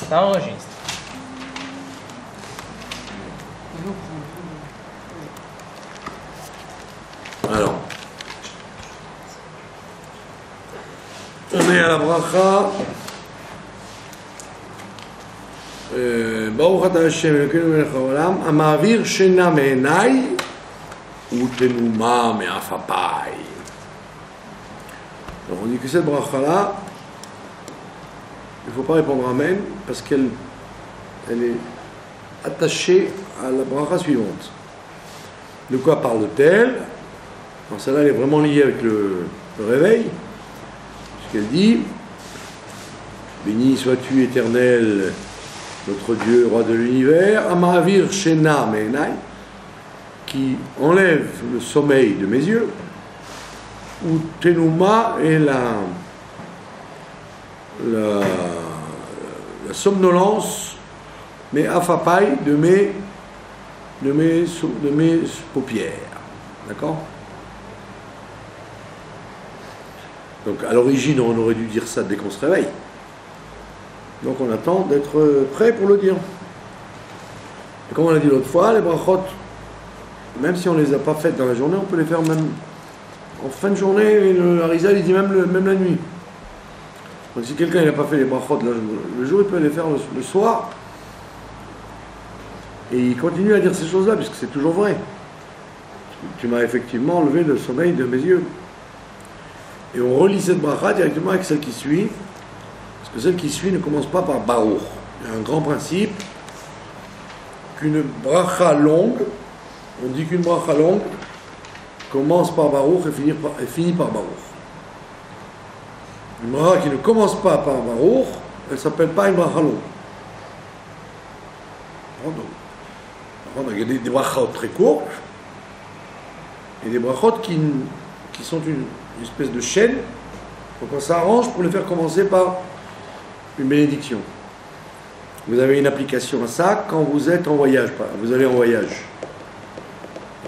Ça enregistre. Alors, on est à la bracha. Baruch ata Hashem Elokeinu melech haolam, המעביר שינה מעיניי ותנומה מעפעפיי. Alors on dit que cette bracha-là, il ne faut pas répondre Amen parce qu'elle est attachée à la bracha suivante. De quoi parle-t-elle? Alors celle-là, elle est vraiment liée avec le réveil, puisqu'elle dit béni sois-tu éternel, notre Dieu, roi de l'univers, Amavir Shena Meenai, qui enlève le sommeil de mes yeux, ou Tenuma est la somnolence, mais Afapai de mes paupières. D'accord? Donc à l'origine, on aurait dû dire ça dès qu'on se réveille. Donc on attend d'être prêt pour le dire. Et comme on l'a dit l'autre fois, les brachot, même si on ne les a pas faites dans la journée, on peut les faire même en fin de journée, et le Harizal il dit même la nuit. Donc si quelqu'un n'a pas fait les brachot le jour, il peut les faire le soir. Et il continue à dire ces choses-là, puisque c'est toujours vrai. Tu m'as effectivement enlevé le sommeil de mes yeux. Et on relie cette bracha directement avec celle qui suit, parce que celle qui suit ne commence pas par Baruch. Il y a un grand principe qu'une bracha longue, on dit qu'une bracha longue commence par Baruch et finit par Baruch. Une bracha qui ne commence pas par Baruch, elle ne s'appelle pas une bracha longue. Il y a des brachot très courtes et des brachot qui sont une espèce de chaîne. Donc on s'arrange pour les faire commencer par une bénédiction. Vous avez une application à ça quand vous êtes en voyage. Vous allez en voyage.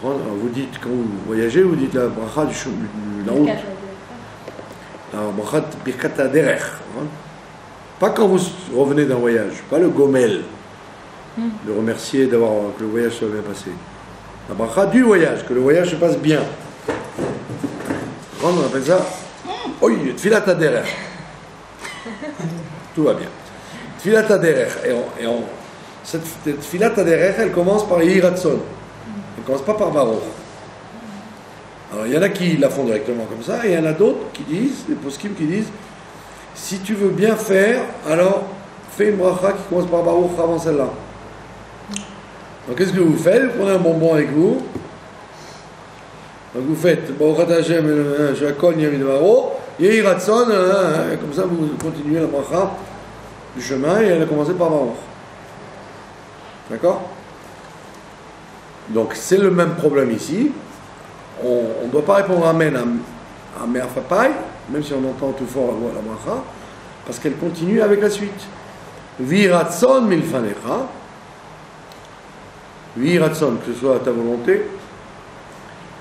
Alors vous dites, quand vous voyagez, vous dites la bracha de la route. La bracha de Birkat HaDerech. Pas quand vous revenez d'un voyage. Pas le gomel. De remercier d'avoir que le voyage soit bien passé. La bracha du voyage, que le voyage se passe bien. On appelle ça Tfilat HaDerech. Tout va bien. Tfilat HaDerech. Cette Tfilat HaDerech, elle commence par Yehi Ratzon. Elle ne commence pas par Baruch. Alors il y en a qui la font directement comme ça, et il y en a d'autres qui disent, les poskim qui disent, si tu veux bien faire, alors fais une bracha qui commence par Baruch avant celle-là. Donc qu'est-ce que vous faites? Vous prenez un bonbon avec vous. Donc vous faites Baruch ata Hashem Shakol Yamid Varo, Yehi Ratzon, comme ça vous continuez la bracha du chemin et elle a commencé par Baruch. D'accord? Donc c'est le même problème ici. On ne doit pas répondre Amen à Me'afapai, même si on entend tout fort la bracha, parce qu'elle continue avec la suite. Vi Ratzon milfanecha. Vi Ratzon, que ce soit à ta volonté.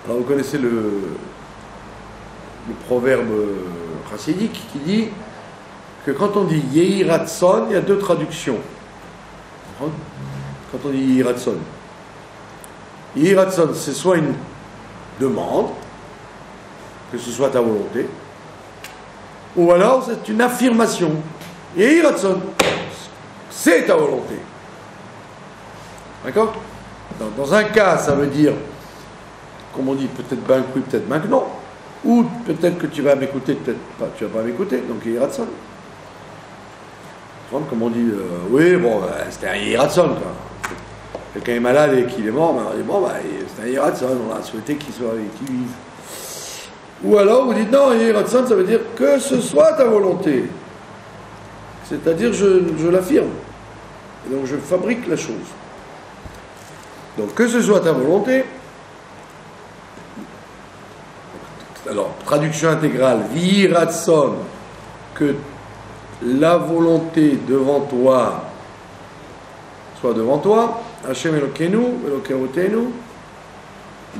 Alors vous connaissez le proverbe chassidique qui dit que quand on dit Yehi Ratzon, il y a deux traductions. Quand on dit Yehi Ratzon, Yehi Ratzon, c'est soit une demande, que ce soit ta volonté, ou alors c'est une affirmation. Yehi Ratzon, c'est ta volonté. D'accord? Dans un cas, ça veut dire, comme on dit, peut-être ben oui, peut-être ben non. Ou peut-être que tu vas m'écouter, peut-être pas, tu vas pas m'écouter. Donc Yehi Ratzon. Comme on dit, oui, bon, c'était un Yehi Ratzon, quoi. Quelqu'un est malade et qu'il est mort, ben, on dit, bon, c'est un Yehi Ratzon, on a souhaité qu'il vive. Ou alors vous dites, non, Yehi Ratzon, ça veut dire que ce soit ta volonté. C'est-à-dire, je l'affirme. Et donc je fabrique la chose. Donc que ce soit ta volonté. Alors, traduction intégrale, Vi Ratzon, que la volonté devant toi soit devant toi, Hashem Elokeinu, Elokeotenu,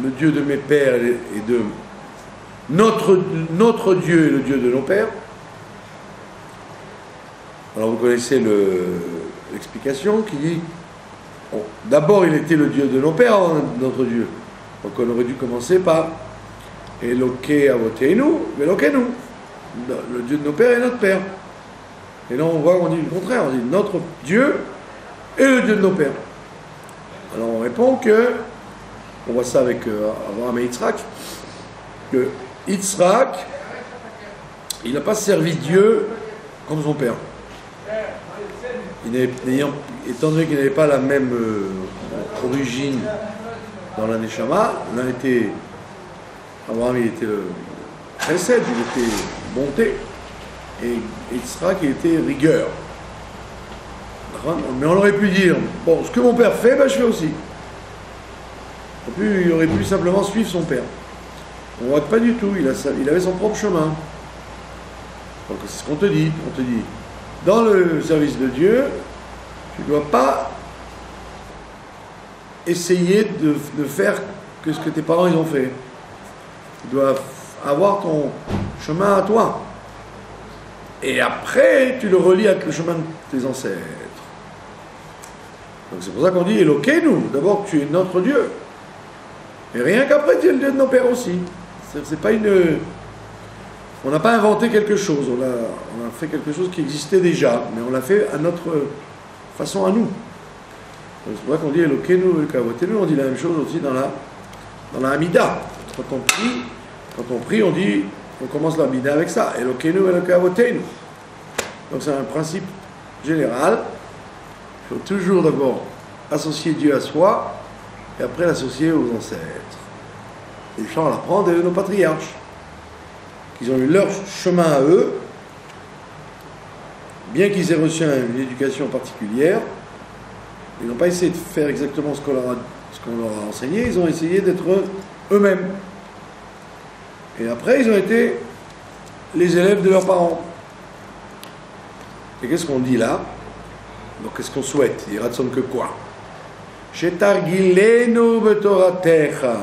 le Dieu de mes pères et de notre Dieu et le Dieu de nos pères. Alors vous connaissez l'explication qui dit, bon, d'abord il était le Dieu de nos pères, notre Dieu. Donc on aurait dû commencer par Eloke Avotenu, Velokenu. Le Dieu de nos pères est notre Père. Et là on voit, on dit le contraire, on dit notre Dieu est le Dieu de nos pères. Alors on répond que, on voit ça avec Abraham et Yitzhak, que Yitzhak, il n'a pas servi Dieu comme son père. Étant donné qu'il n'avait pas la même origine dans la Neshama, Abraham il était le chesed, il était bonté, et Yitzhak il était rigueur. Mais on aurait pu dire, bon, ce que mon père fait, ben, je fais aussi. Il aurait pu simplement suivre son père. On ne voit pas du tout, il avait son propre chemin. Donc c'est ce qu'on te dit. On te dit, dans le service de Dieu, tu ne dois pas essayer de faire que ce que tes parents ils ont fait. Tu dois avoir ton chemin à toi. Et après, tu le relis avec le chemin de tes ancêtres. Donc c'est pour ça qu'on dit Elokeinu. D'abord, tu es notre Dieu. Et rien qu'après, tu es le Dieu de nos pères aussi. C'est pas une... On n'a pas inventé quelque chose. On a fait quelque chose qui existait déjà, mais on l'a fait à notre façon à nous. Donc c'est pour ça qu'on dit Elokeinu, Elokavotenu. On dit la même chose aussi dans la Hamida. Quand on prie, on commence la Hamida avec ça. Elokeinu, Elokavotenu. Donc c'est un principe général. Il faut toujours d'abord associer Dieu à soi et après l'associer aux ancêtres. Et ça, on l'apprend de nos patriarches, qu'ils ont eu leur chemin à eux, bien qu'ils aient reçu une éducation particulière, ils n'ont pas essayé de faire exactement ce qu'on leur a enseigné, ils ont essayé d'être eux-mêmes. Et après, ils ont été les élèves de leurs parents. Et qu'est-ce qu'on dit là? Donc qu'est-ce qu'on souhaite? Il ratson que quoi? Shetargilenu betoratecha,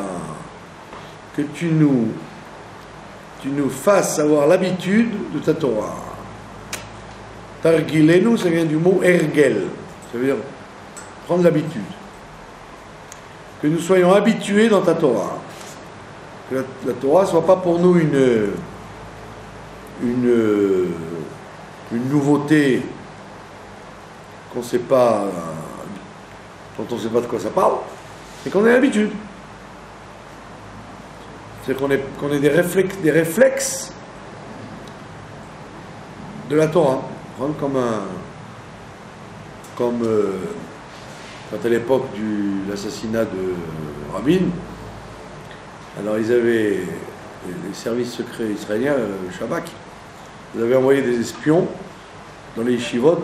que tu nous fasses avoir l'habitude de ta Torah. Targilenu, ça vient du mot ergel, ça veut dire prendre l'habitude. Que nous soyons habitués dans ta Torah. Que la Torah ne soit pas pour nous une nouveauté qu'on ne sait pas, dont on ne sait pas de quoi ça parle, et qu'on ait l'habitude. C'est-à-dire qu'on ait des réflexes de la Torah. Comme quand à l'époque de l'assassinat de Rabin, alors ils avaient, les services secrets israéliens, le Shabak, ils avaient envoyé des espions dans les yeshivot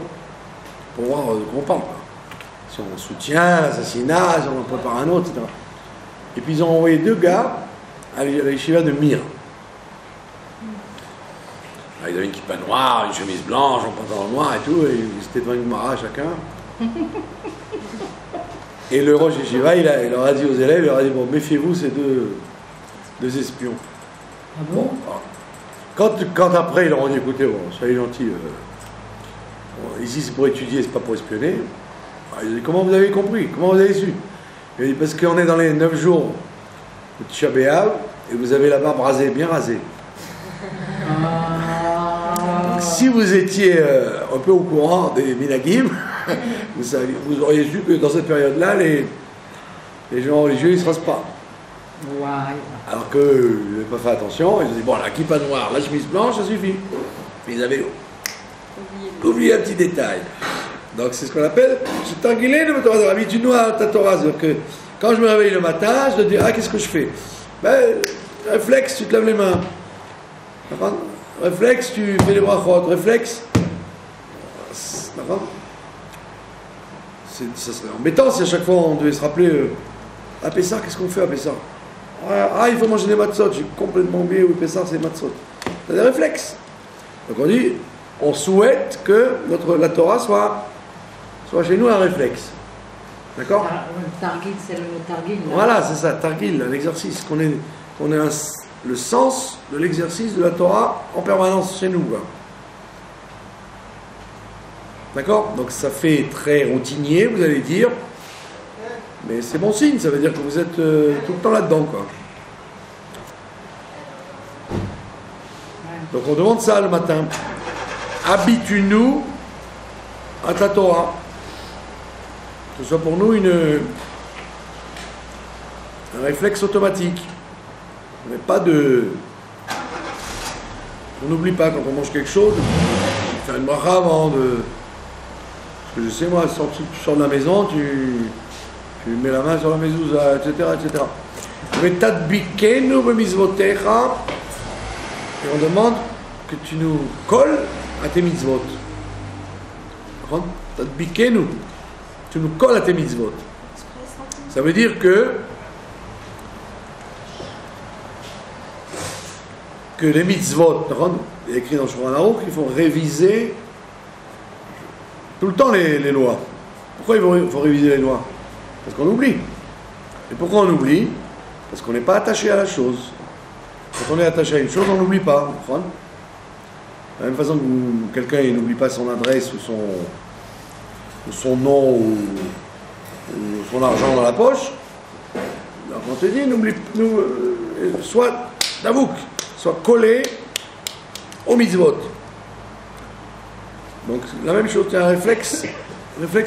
pour voir de quoi on parle. Si on soutient l'assassinat, si on en prépare un autre, etc. Et puis ils ont envoyé 2 gars à la yeshiva de Mir. Alors, ils avaient une kippa noire, une chemise blanche, un pantalon noir et tout, et ils étaient devant une mara chacun. Et le rosh yeshiva, il leur a dit aux élèves, il leur a dit, bon, méfiez-vous, ces deux espions. Ah bon? Bon, quand après ils leur ont dit, écoutez, bon, soyez gentils, ici c'est pour étudier, c'est pas pour espionner. Ils ont dit, comment vous avez compris? Comment vous avez su? Il a dit, parce qu'on est dans les 9 jours de Tisha B'Av, et vous avez la barbe rasée, bien rasée. Donc, si vous étiez un peu au courant des minagim, vous auriez su que dans cette période-là, les gens religieux, ils ne se rasent pas. Ouais. Alors qu'ils n'avaient pas fait attention, ils ont dit, bon, la kippa noire, la chemise blanche, ça suffit. Mais ils avaient oublié un petit détail. Donc c'est ce qu'on appelle, c'est targuilé de Torah, habitue-nous à ta Torah. C'est-à-dire que quand je me réveille le matin, je te dis, ah, qu'est-ce que je fais? Ben, réflexe, tu te laves les mains. Réflexe, tu fais les brachot. Réflexe. Ça serait embêtant si à chaque fois on devait se rappeler, à Pessah, qu'est-ce qu'on fait à Pessah? Ah, il faut manger des matzot. J'ai complètement oublié, oui, Pessah, c'est matzot. C'est des réflexes. Donc on dit, on souhaite que la Torah soit chez nous un réflexe. D'accord? Targil, c'est le mot targil. Voilà, c'est ça, targil, l'exercice. Qu'on ait le sens de l'exercice de la Torah en permanence chez nous. D'accord? Donc ça fait très routinier, vous allez dire. Mais c'est bon signe, ça veut dire que vous êtes tout le temps là-dedans, quoi. Donc on demande ça le matin. Habitue-nous à ta Torah. Que ce soit pour nous un réflexe automatique. On n'est pas de... On n'oublie pas quand on mange quelque chose, de faire une bracha avant de... Parce que je sais, moi, tu sors de la maison, tu mets la main sur la mezouza, etc., etc. Mais tadbikenu b'mitzvotecha, et on demande que tu nous colles à tes mitzvot. Tadbikenu, tu nous colles à tes mitzvot. Ça veut dire que les mitzvot, il est écrit dans le Shulchan Aruch qu'il faut réviser tout le temps les lois. Pourquoi il faut réviser les lois? Parce qu'on oublie. Et pourquoi on oublie? Parce qu'on n'est pas attaché à la chose. Quand on est attaché à une chose, on n'oublie pas. De la même façon que quelqu'un n'oublie pas son adresse ou son nom ou son argent dans la poche, alors on te dit, soit d'avouk, soit collé au mitzvot. Donc la même chose, tu as un réflexe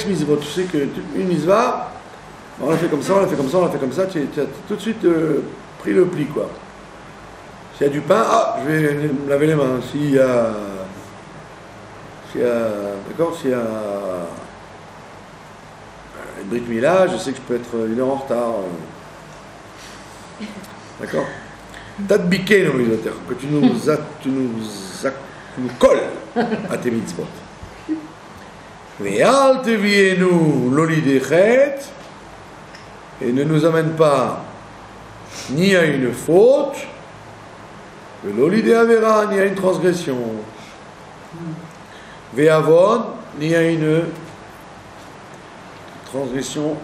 mitzvot. Tu sais que une mitzvah, on l'a fait comme ça, on l'a fait comme ça, on l'a fait comme ça, tu as tout de suite pris le pli, quoi. S'il y a du pain, je vais me laver les mains. S'il y a une Brit Mila, je sais que je peux être 1 heure en retard. D'accord? Tadbiké, nos mitzvot, que tu nous colles à tes mitzvot. Ve'al tevienu l'olidechet, et ne nous amène pas ni à une faute, l'olidé avera, ni à une transgression. Ve'avon, ni à une transgression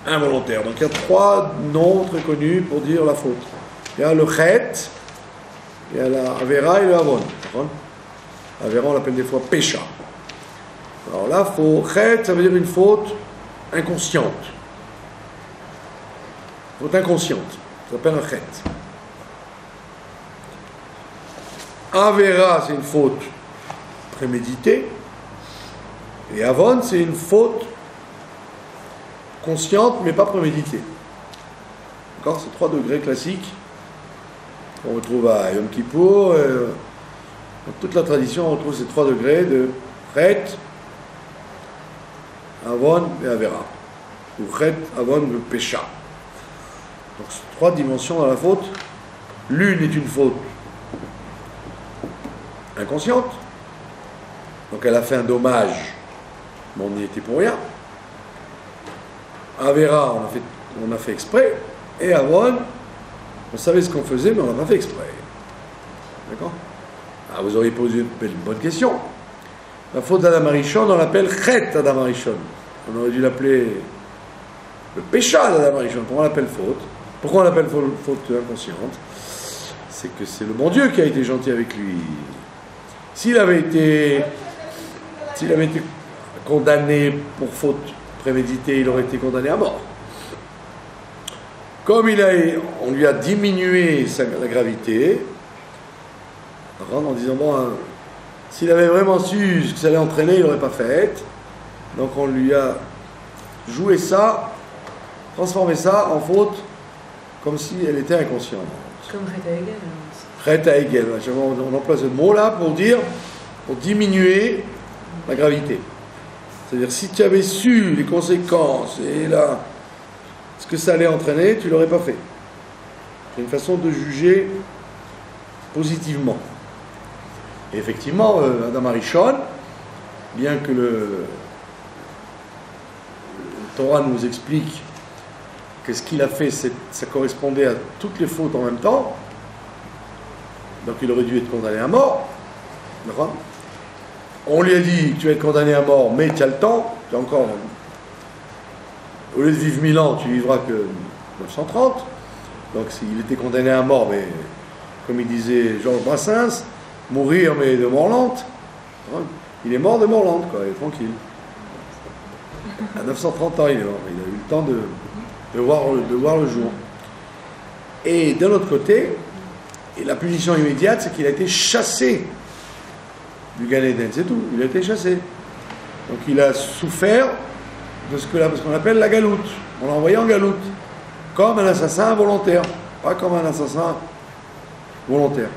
involontaire. Donc il y a 3 noms très connus pour dire la faute. Il y a le chet, il y a la avera et le avon. Avera, on l'appelle des fois pécha. Alors là, chet, ça veut dire une faute inconsciente. Faute inconsciente. Ça s'appelle un chet. Avera, c'est une faute préméditée. Et avon, c'est une faute consciente, mais pas préméditée. D'accord? C'est 3 degrés classiques qu'on retrouve à Yom Kippour. Dans toute la tradition, on retrouve ces 3 degrés de chet, avon et avera. Ou chet, avon, le pécha. Donc, 3 dimensions dans la faute. L'une est une faute inconsciente. Donc, elle a fait un dommage, mais on n'y était pour rien. Avera, on a fait exprès. Et avon, on savait ce qu'on faisait, mais on n'a pas fait exprès. D'accord? Ah, vous auriez posé une bonne question. La faute d'Adam Arishon, on l'appelle chet Adam Arishon. On aurait dû l'appeler le pécha d'Adam Arishon. Pourquoi on l'appelle faute? Pourquoi on l'appelle faute inconsciente? C'est que c'est le bon Dieu qui a été gentil avec lui. S'il avait été condamné pour faute préméditée, il aurait été condamné à mort. Comme on lui a diminué la gravité, en disant, s'il avait vraiment su ce que ça allait entraîner, il n'aurait pas fait. Donc on lui a joué ça, transformé ça en faute, comme si elle était inconsciente. Comme Chet Hegel. Chet Hegel, on emploie ce mot-là pour diminuer la gravité. C'est-à-dire, si tu avais su les conséquences et ce que ça allait entraîner, tu ne l'aurais pas fait. C'est une façon de juger positivement. Et effectivement, Adam Arishon, bien que le Torah nous explique que ce qu'il a fait, ça correspondait à toutes les fautes en même temps, donc il aurait dû être condamné à mort. D'accord? On lui a dit, tu vas être condamné à mort, mais tu as le temps, tu as encore... Au lieu de vivre 1000 ans, tu vivras que 930. Donc il était condamné à mort, mais comme il disait Georges Brassens, mourir mais de mort lente. Il est mort de mort lente, quoi, il est tranquille. À 930 ans, il est mort. Il a eu le temps de voir le jour. Et d'un autre côté, et la punition immédiate, c'est qu'il a été chassé du Gan Eden, c'est tout. Il a été chassé. Donc il a souffert de ce qu'on appelle la galoute. On l'a envoyé en galoute, comme un assassin volontaire, pas comme un assassin volontaire.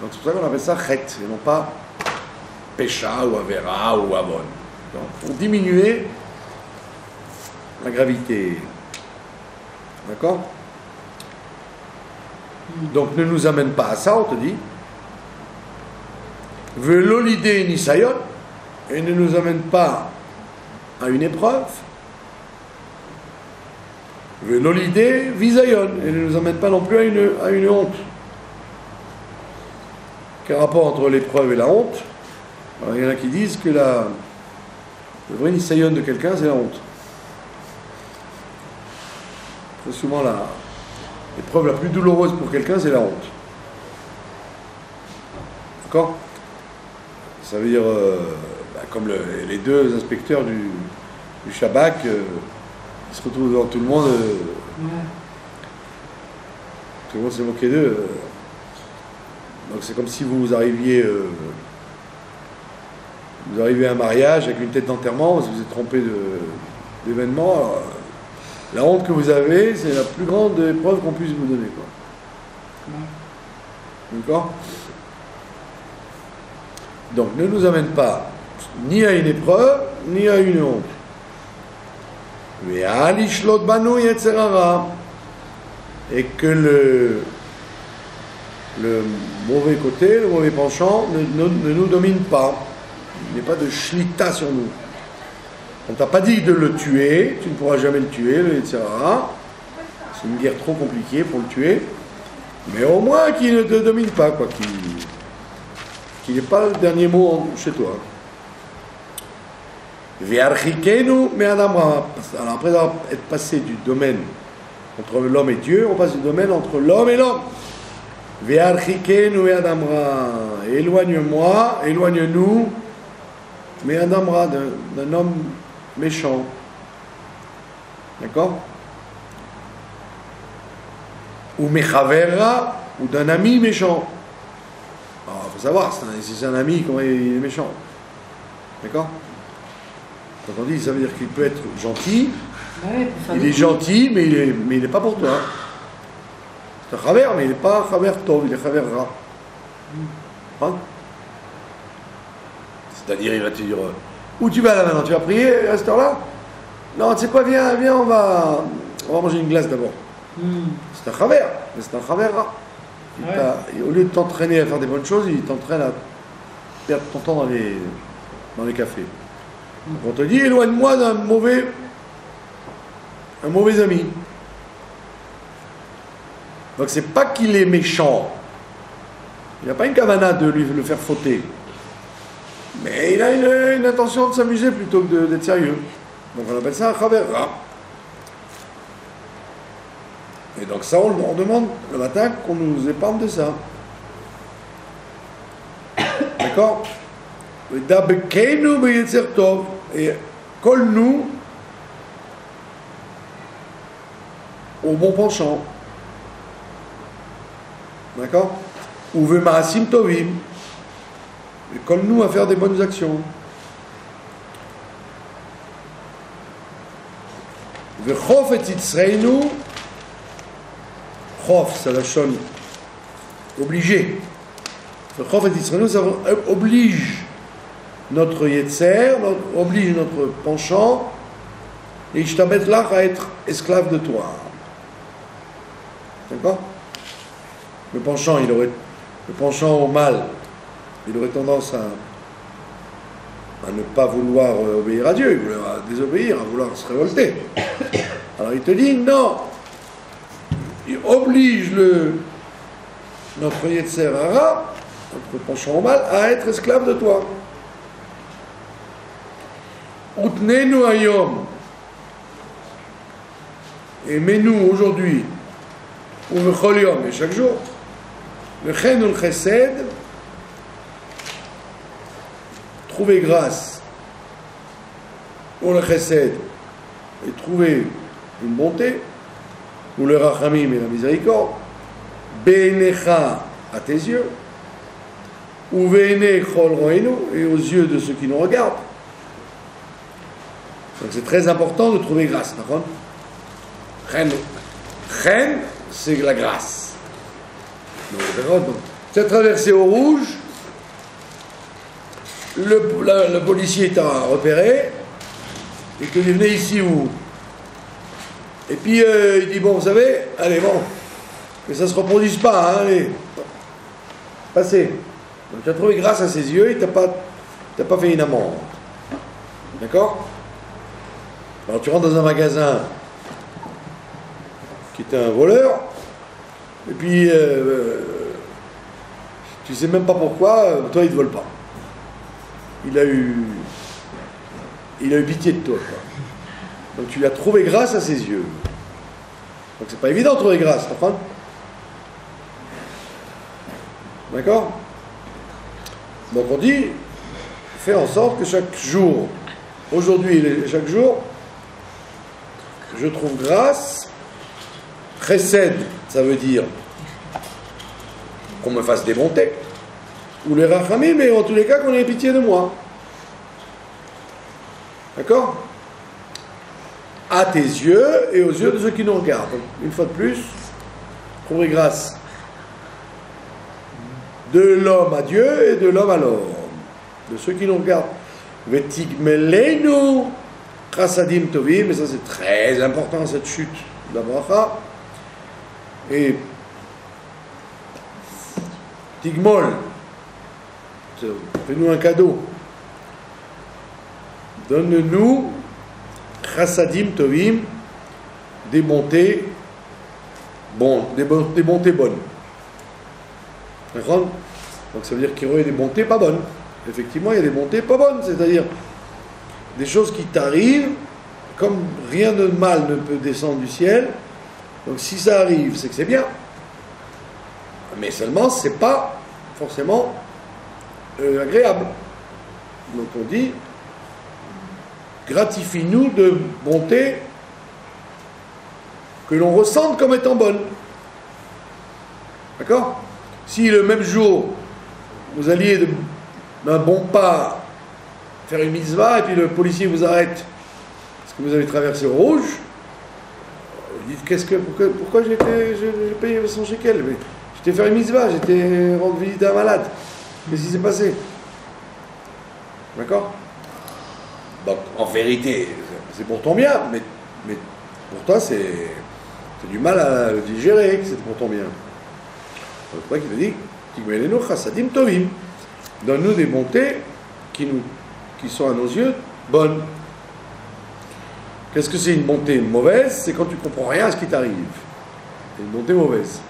Donc c'est pour ça qu'on appelle ça chet, et non pas pécha ou avera ou avon. Donc, pour diminuer la gravité. D'accord? Donc ne nous amène pas à ça, on te dit. Velo l'idée nisayon, et ne nous amène pas à une épreuve. Velo l'idée visayon, et ne nous amène pas non plus à une honte. Quel rapport entre l'épreuve et la honte? Alors, il y en a qui disent que le vrai nisayon de quelqu'un, c'est la honte. C'est souvent l'épreuve la plus douloureuse pour quelqu'un, c'est la honte. D'accord? Ça veut dire, comme les deux inspecteurs du Shabak, ils se retrouvent devant tout le monde. Tout le monde s'est moqué d'eux. Donc c'est comme si vous arriviez à un mariage avec une tête d'enterrement, parce que vous êtes trompé d'événement. La honte que vous avez, c'est la plus grande épreuve qu'on puisse vous donner, quoi. D'accord? Donc ne nous amène pas ni à une épreuve, ni à une honte. Et que le mauvais côté, le mauvais penchant ne nous domine pas. Il n'y a pas de shlita sur nous. On ne t'a pas dit de le tuer, tu ne pourras jamais le tuer, etc. C'est une guerre trop compliquée pour le tuer. Mais au moins qu'il ne te domine pas, quoi, qu'il n'ait pas le dernier mot chez toi. V'yarchikenu me'adamra. Alors après être passé du domaine entre l'homme et Dieu, on passe du domaine entre l'homme et l'homme. V'yarchikenu me'adamra. Éloigne-moi, éloigne-nous, me'adamra, d'un homme méchant. D'accord? Ou mechavera, ou d'un ami méchant. Alors, il faut savoir, si c'est un ami, comment il est méchant. D'accord? Quand on dit, ça veut dire qu'il peut être gentil. Ouais, il est gentil, mais il n'est pas pour toi. C'est un chaver, mais il n'est pas chaver tov, il est chaver ra. Hein? C'est-à-dire, il va te dire, où tu vas là maintenant? Tu vas prier à cette heure-là? Non, tu sais quoi, viens, on va manger une glace d'abord. C'est un chaver, mais c'est un chaver ra. Au lieu de t'entraîner à faire des bonnes choses, il t'entraîne à perdre ton temps dans les cafés. Donc on te dit, éloigne-moi d'un mauvais ami. Donc c'est pas qu'il est méchant. Il n'a pas une kavana de le faire fauter. Mais il a une intention de s'amuser plutôt que d'être sérieux. Donc on appelle ça un chaver. Et donc ça, on demande le matin qu'on nous épargne de ça. D'accord? Et colle-nous au bon penchant. D'accord? Ou v'ma'asim tovim. Et colle-nous à faire des bonnes actions. V'chof et titzreinu. Chof, c'est la chaîne obligée. V'chof et titzreinu, ça oblige notre yetzer, oblige notre penchant, et je t'amène là à être esclave de toi. D'accord? Le penchant au mal, il aurait tendance à ne pas vouloir obéir à Dieu, il voulait désobéir, à vouloir se révolter. Alors il te dit non, il oblige notre yetzer hara, notre penchant au mal, à être esclave de toi. Utnenu ayom, et mets-nous aujourd'hui, ou v'chol yom, et chaque jour, le chen ou le chesed, trouver grâce ou le chesed et trouver une bonté, ou le rachamim et la miséricorde, be'enecha à tes yeux, ou ve'ene chol roenu et aux yeux de ceux qui nous regardent. Donc c'est très important de trouver grâce, d'accord? Chen, c'est la grâce. Donc, tu as traversé au rouge, le policier t'a repéré, il te dit venez ici où? Et puis il dit bon vous savez, allez bon, que ça ne se reproduise pas, hein, allez, passez. Donc tu as trouvé grâce à ses yeux, il t'a pas fait une amende. D'accord? Alors tu rentres dans un magasin qui était un voleur, et puis tu sais même pas pourquoi, toi il ne te vole pas. Il a eu pitié de toi, quoi. Donc tu lui as trouvé grâce à ses yeux. Donc c'est pas évident de trouver grâce, tu comprends? D'accord? Donc on dit, fais en sorte que chaque jour, aujourd'hui et chaque jour, je trouve grâce. Chesed, ça veut dire qu'on me fasse des bontés. Ou les rachamim, mais en tous les cas qu'on ait pitié de moi. D'accord? À tes yeux et aux yeux de ceux qui nous regardent. Donc, une fois de plus, trouver grâce de l'homme à Dieu et de l'homme à l'homme, de ceux qui nous regardent. Vetigmelenu chasadim tovim, mais ça c'est très important cette chute de la bracha. Et tigmol, fais-nous un cadeau. Donne-nous chassadim tovim, des bontés des bontés bonnes. D'accord? Donc ça veut dire qu'il y aurait des bontés pas bonnes. Effectivement, il y a des bontés pas bonnes, c'est-à-dire des choses qui t'arrivent, comme rien de mal ne peut descendre du ciel. Donc si ça arrive, c'est que c'est bien. Mais seulement, c'est pas forcément agréable. Donc on dit, gratifie-nous de bonté que l'on ressente comme étant bonne. D'accord? Si le même jour, vous alliez d'un bon pas faire une mitzvah et puis le policier vous arrête parce que vous avez traversé au rouge, vous dites pourquoi j'ai payé 100 shekels? J'étais faire une mitzvah, j'étais rendre visite à un malade. Qu'est-ce qui s'est passé? D'accord? Donc en vérité, c'est pour ton bien, mais pour toi c'est du mal à le digérer que c'est pour ton bien. C'est pour ça qu'il a dit Tigmelenu chassadim tovim. Donne-nous des bontés qui sont à nos yeux bonnes. Qu'est-ce que c'est une bonté mauvaise? C'est quand tu ne comprends rien à ce qui t'arrive. C'est une bonté mauvaise.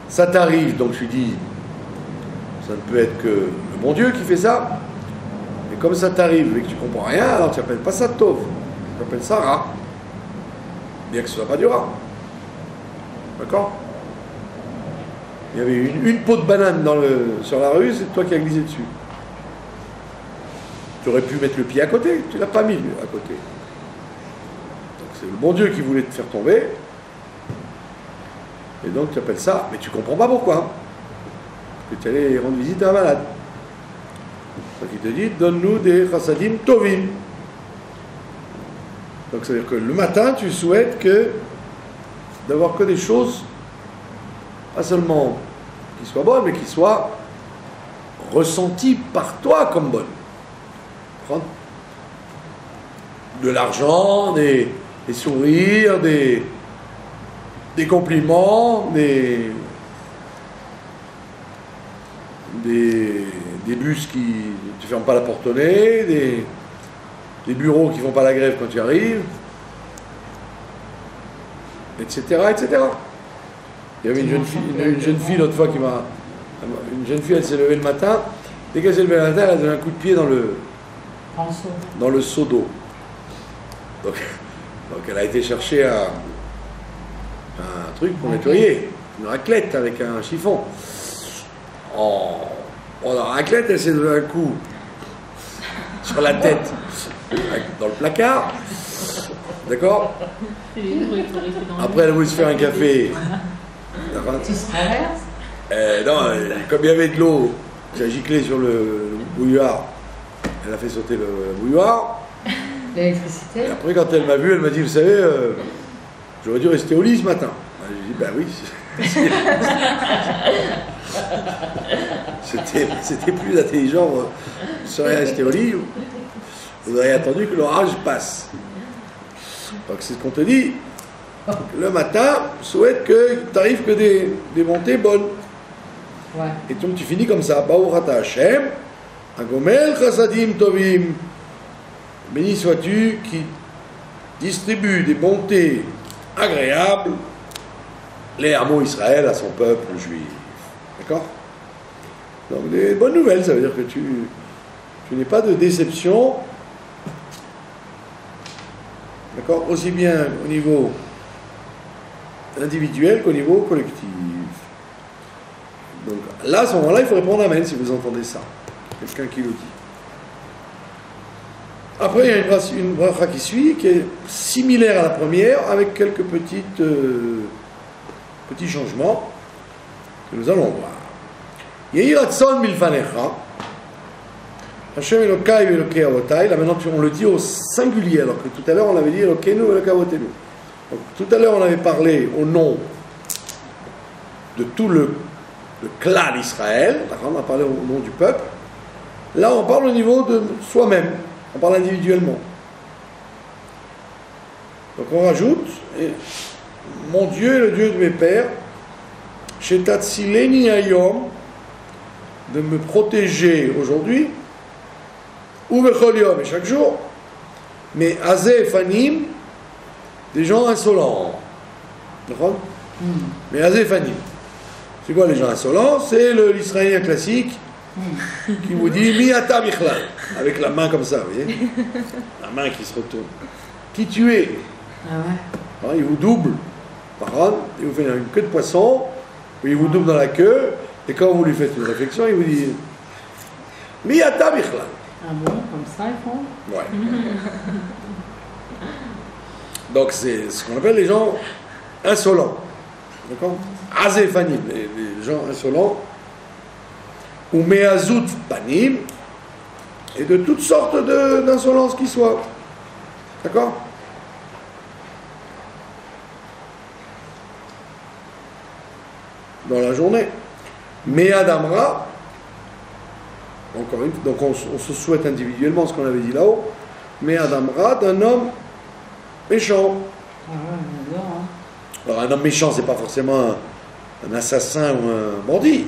Ça t'arrive, donc je dis, ça ne peut être que le bon Dieu qui fait ça. Et comme ça t'arrive et que tu ne comprends rien, alors tu n'appelles pas ça Tov. Tu appelles ça Ra. Bien que ce ne soit pas du Ra. D'accord? Il y avait une peau de banane sur la rue, c'est toi qui as glissé dessus. Tu aurais pu mettre le pied à côté, tu ne l'as pas mis à côté. Donc c'est le bon Dieu qui voulait te faire tomber. Et donc tu appelles ça, mais tu ne comprends pas pourquoi. Parce que tu allais rendre visite à un malade. Donc il te dit, donne-nous des chassadim tovim. Donc ça veut dire que le matin, tu souhaites d'avoir que des choses, pas seulement qui soient bonnes, mais qui soient ressenties par toi comme bonnes. De l'argent, des sourires, des compliments, des bus qui ne te ferment pas la porte au nez, des bureaux qui ne font pas la grève quand tu arrives, etc., etc. Il y avait une jeune fille l'autre fois une jeune fille, elle s'est levée le matin, dès qu'elle s'est levée le matin, elle a donné un coup de pied dans le seau d'eau. Donc elle a été chercher un truc pour nettoyer, une raclette avec un chiffon. Oh, Bon, la raclette, elle s'est donné un coup sur la tête, dans le placard. D'accord? Après, elle a voulu se faire un café. Tu se traverses? Non, comme il y avait de l'eau, j'ai giclé sur le bouilloire. Elle a fait sauter le bouilloire. L'électricité? Et après, quand elle m'a vu, elle m'a dit, vous savez, j'aurais dû rester au lit ce matin. J'ai dit, ben oui. C'était plus intelligent. Vous seriez resté au lit. Vous auriez attendu que l'orage passe. Donc c'est ce qu'on te dit. Le matin, souhaite qu'il t'arrive que des montées bonnes. Ouais. Et donc tu finis comme ça. Baruch Hashem, Agomel Chasadim Tovim. Béni sois-tu qui distribue des bontés agréables, les hameaux Israël à son peuple juif. D'accord? Donc des bonnes nouvelles, ça veut dire que tu n'es pas de déception. D'accord? Aussi bien au niveau individuel qu'au niveau collectif. Donc là, à ce moment-là, il faut répondre Amen si vous entendez ça. Quelqu'un qui le dit. Après, il y a une bracha qui suit, qui est similaire à la première, avec quelques petits changements que nous allons voir. Yehi Ratson Milfanecha, Hashem Elokai Elokei Avotai. Là maintenant on le dit au singulier, alors que tout à l'heure on avait dit Elokeinu Elokei Avotenu. Donc tout à l'heure on avait parlé au nom de tout le clan d'Israël, on a parlé au nom du peuple. Là on parle au niveau de soi-même. On parle individuellement. Donc on rajoute, mon Dieu est le Dieu de mes pères, Shetatsileni Hayom, de me protéger aujourd'hui, ou Bechol Yom, et chaque jour, mais Azeh Fanim, des gens insolents. D'accord? Mais Azeh Fanim. C'est quoi les gens insolents? C'est l'Israélien classique qui vous dit Miata Bichlal, avec la main comme ça, vous voyez, la main qui se retourne. Qui tu es? Ah ouais. Il vous double, par contre, il vous fait une queue de poisson, ou il vous double dans la queue, et quand vous lui faites une réflexion, il vous dit Miata Bichlal. Ah bon, comme ça ils font? Ouais. Donc c'est ce qu'on appelle les gens insolents. D'accord? Azéfanim, les gens insolents. Ou meazout panim, et de toutes sortes d'insolences qui soient. D'accord? Dans la journée. Meadamra, encore une, donc on se souhaite individuellement ce qu'on avait dit là-haut, Meadamra d'un homme méchant. Ah ouais, on adore, hein. Alors un homme méchant, c'est pas forcément un assassin ou un bandit.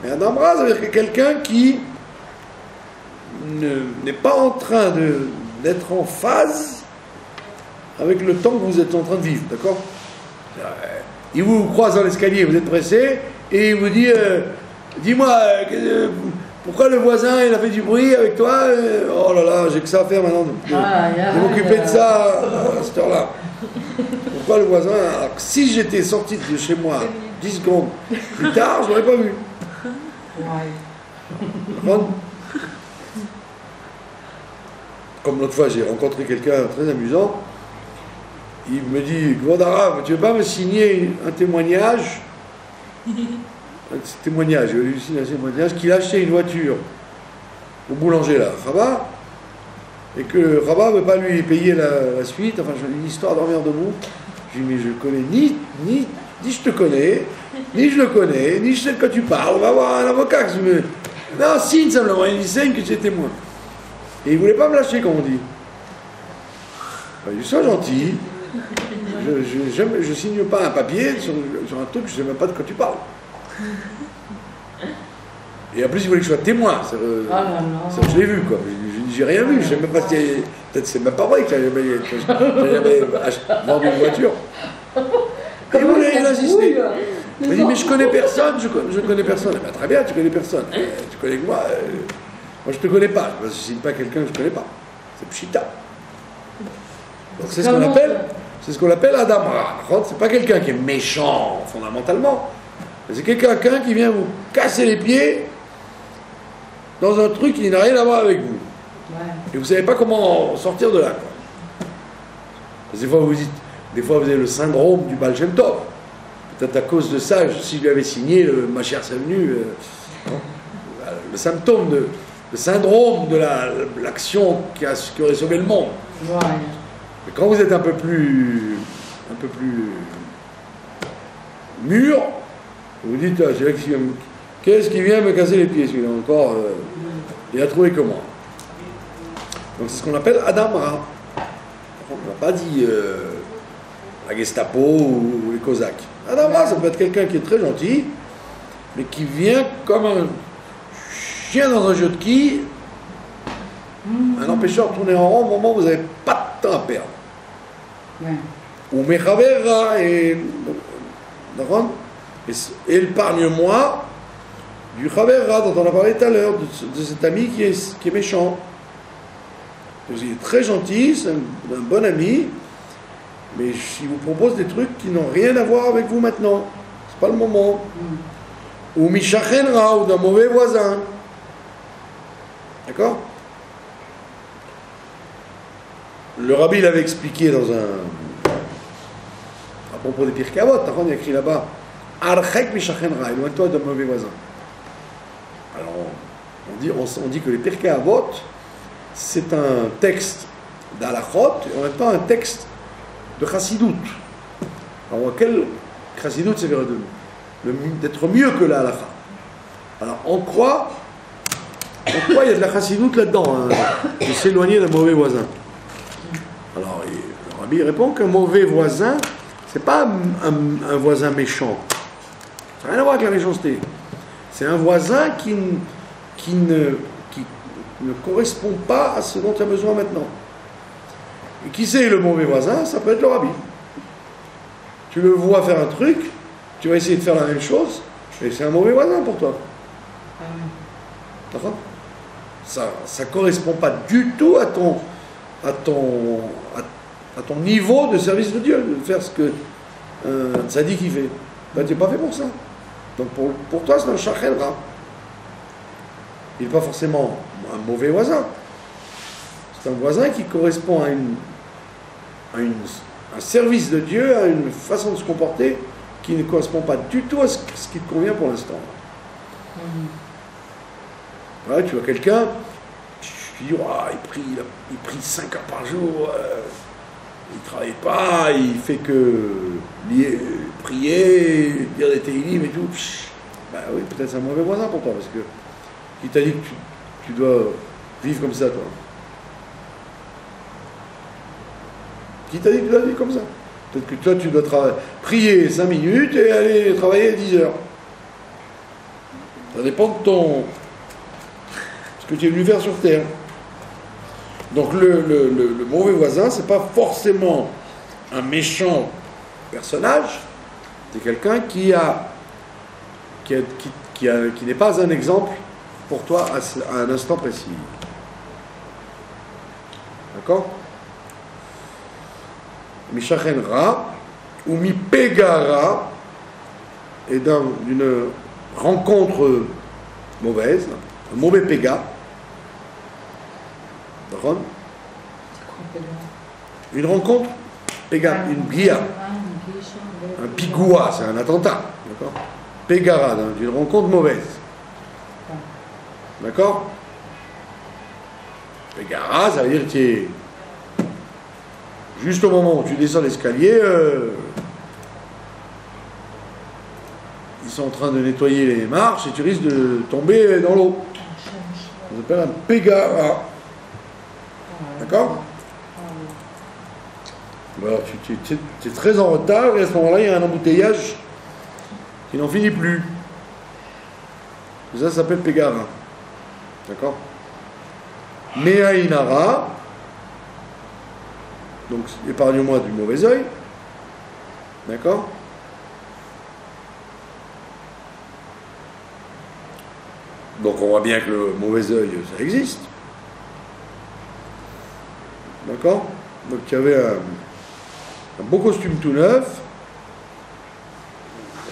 Mais un Amra, ça veut dire que quelqu'un qui n'est pas en train d'être en phase avec le temps que vous êtes en train de vivre, d'accord? Il vous croise dans l'escalier, vous êtes pressé, et il vous dit dis-moi, pourquoi le voisin il a fait du bruit avec toi? Oh là là, j'ai que ça à faire maintenant. Je vais m'occuper de ça à cette heure-là. Pourquoi le voisin? Alors, si j'étais sorti de chez moi 10 secondes plus tard, je ne l'aurais pas vu. Ouais. Comme l'autre fois, j'ai rencontré quelqu'un très amusant. Il me dit, Gvodarav, tu ne veux pas me signer un témoignage? Un témoignage, je vais lui signer un témoignage qu'il a acheté une voiture au boulanger là, Rabat, et que Rabat ne veut pas lui payer la suite. Enfin, j'ai une histoire d'envers de nous. Je lui dis, mais je connais ni je te connais, ni je le connais, ni je sais de quoi tu parles. On va avoir un avocat qui se met. Non, signe simplement, il signe que tu es témoin. Et il ne voulait pas me lâcher, comme on dit. Ben, il dit, sois gentil. Je ne signe pas un papier sur un truc, je ne sais même pas de quoi tu parles. Et en plus, il voulait que je sois témoin. Je l'ai vu, quoi. J'ai rien vu. Je sais même pas si. Peut-être c'est même pas vrai que j'ai jamais vendu une voiture. Et il a insisté. Il m'a dit, mais je connais personne, je connais personne. Eh ben, très bien, tu connais personne. Tu connais que moi. Moi, je te connais pas. Je ne signe pas quelqu'un que je connais pas. C'est Pshita. Donc c'est ce qu'on appelle Adamra. C'est pas quelqu'un qui est méchant fondamentalement. C'est quelqu'un qui vient vous casser les pieds dans un truc qui n'a rien à voir avec vous. Ouais. Et vous ne savez pas comment sortir de là. Quoi. Des fois, vous avez le syndrome du Baal Shem Tov. Peut-être à cause de ça, si je lui avais signé le Ma chère c'est venu, le symptôme, le syndrome de l'action qui aurait sauvé le monde. Ouais. Et quand vous êtes un peu plus mûr, vous vous dites, qu'est-ce qui vient me casser les pieds, celui-là encore il a trouvé comment. Donc c'est ce qu'on appelle Adam Ra. On n'a pas dit la Gestapo ou les Cosaques. Adam Ra, ça peut être quelqu'un qui est très gentil, mais qui vient comme un chien dans un jeu de quilles, un empêcheur de tourner en rond au moment où vous n'avez pas de temps à perdre. Ouais. Ou Mechavera et épargne-moi du Chavera dont on a parlé tout à l'heure, de cet ami qui est méchant. Donc, il est très gentil, c'est un bon ami, mais il vous propose des trucs qui n'ont rien à voir avec vous maintenant. C'est pas le moment. Ou Mishachenra, ou d'un mauvais voisin. D'accord? Le rabbi l'avait expliqué à propos des Pirkei Avot, il y a écrit là-bas Archek Mishachenra, éloigne-toi d'un mauvais voisin. Alors, on dit que les Pirkei Avot, c'est un texte d'Halachot et en même temps un texte de Chassidut. Alors, quel Chassidut, c'est d'être mieux que la Halacha. Alors, on croit il y a de la Chassidut là-dedans, de s'éloigner d'un mauvais voisin. Alors, le rabbi répond qu'un mauvais voisin, c'est pas un voisin méchant. Ça n'a rien à voir avec la méchanceté. C'est un voisin qui ne correspond pas à ce dont tu as besoin maintenant. Et qui c'est le mauvais voisin? Ça peut être le rabbi. Tu le vois faire un truc, tu vas essayer de faire la même chose, et c'est un mauvais voisin pour toi. D'accord? Ça ne correspond pas du tout à ton niveau de service de Dieu, de faire ce que un tzaddik il fait. Ben, tu n'es pas fait pour ça. Donc pour toi, c'est un shachelra. Il n'est pas forcément un mauvais voisin. C'est un voisin qui correspond à un service de Dieu, à une façon de se comporter qui ne correspond pas du tout à ce qui te convient pour l'instant. Ouais, tu vois quelqu'un, tu dis, oh, il prie 5 heures par jour, il ne travaille pas, il fait que prier, dire des télim et tout. Ben oui, peut-être c'est un mauvais voisin pour toi, parce que qui t'a dit que tu dois vivre comme ça, toi? Qui t'a dit que tu dois vivre comme ça? Peut-être que toi, tu dois prier 5 minutes et aller travailler 10 heures. Ça dépend de ce que tu es venu faire sur Terre. Donc le mauvais voisin, c'est pas forcément un méchant personnage, c'est quelqu'un qui n'est pas un exemple pour toi à un instant précis. D'accord? Mishachenra ou mi-pegara est d'une rencontre mauvaise, un mauvais péga. D'accord? Une rencontre, péga, une bia, un pigoua, c'est un attentat. D'accord? Pégara, d'une rencontre mauvaise. D'accord? Pégara, ça veut dire que tu es juste au moment où tu descends l'escalier, ils sont en train de nettoyer les marches et tu risques de tomber dans l'eau. Ça s'appelle un pégara. D'accord? Alors, tu es très en retard et à ce moment-là, il y a un embouteillage qui n'en finit plus. Et ça s'appelle pégara. D'accord? Meainara. Donc, épargne-moi du mauvais œil. D'accord? Donc, on voit bien que le mauvais œil, ça existe. D'accord? Donc, il y avait un beau costume tout neuf.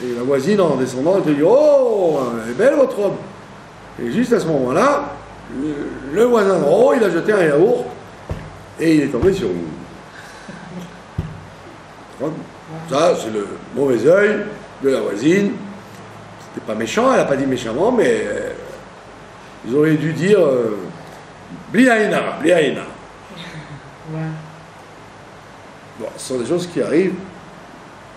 Et la voisine, en descendant, elle te dit, oh, elle est belle votre robe. Et juste à ce moment-là, le voisin d'en haut, il a jeté un yaourt et il est tombé sur vous. Ça, c'est le mauvais œil de la voisine. C'était pas méchant, elle n'a pas dit méchamment, mais ils auraient dû dire Bliaïna, Bliaïna. Ouais. Bon, ce sont des choses qui arrivent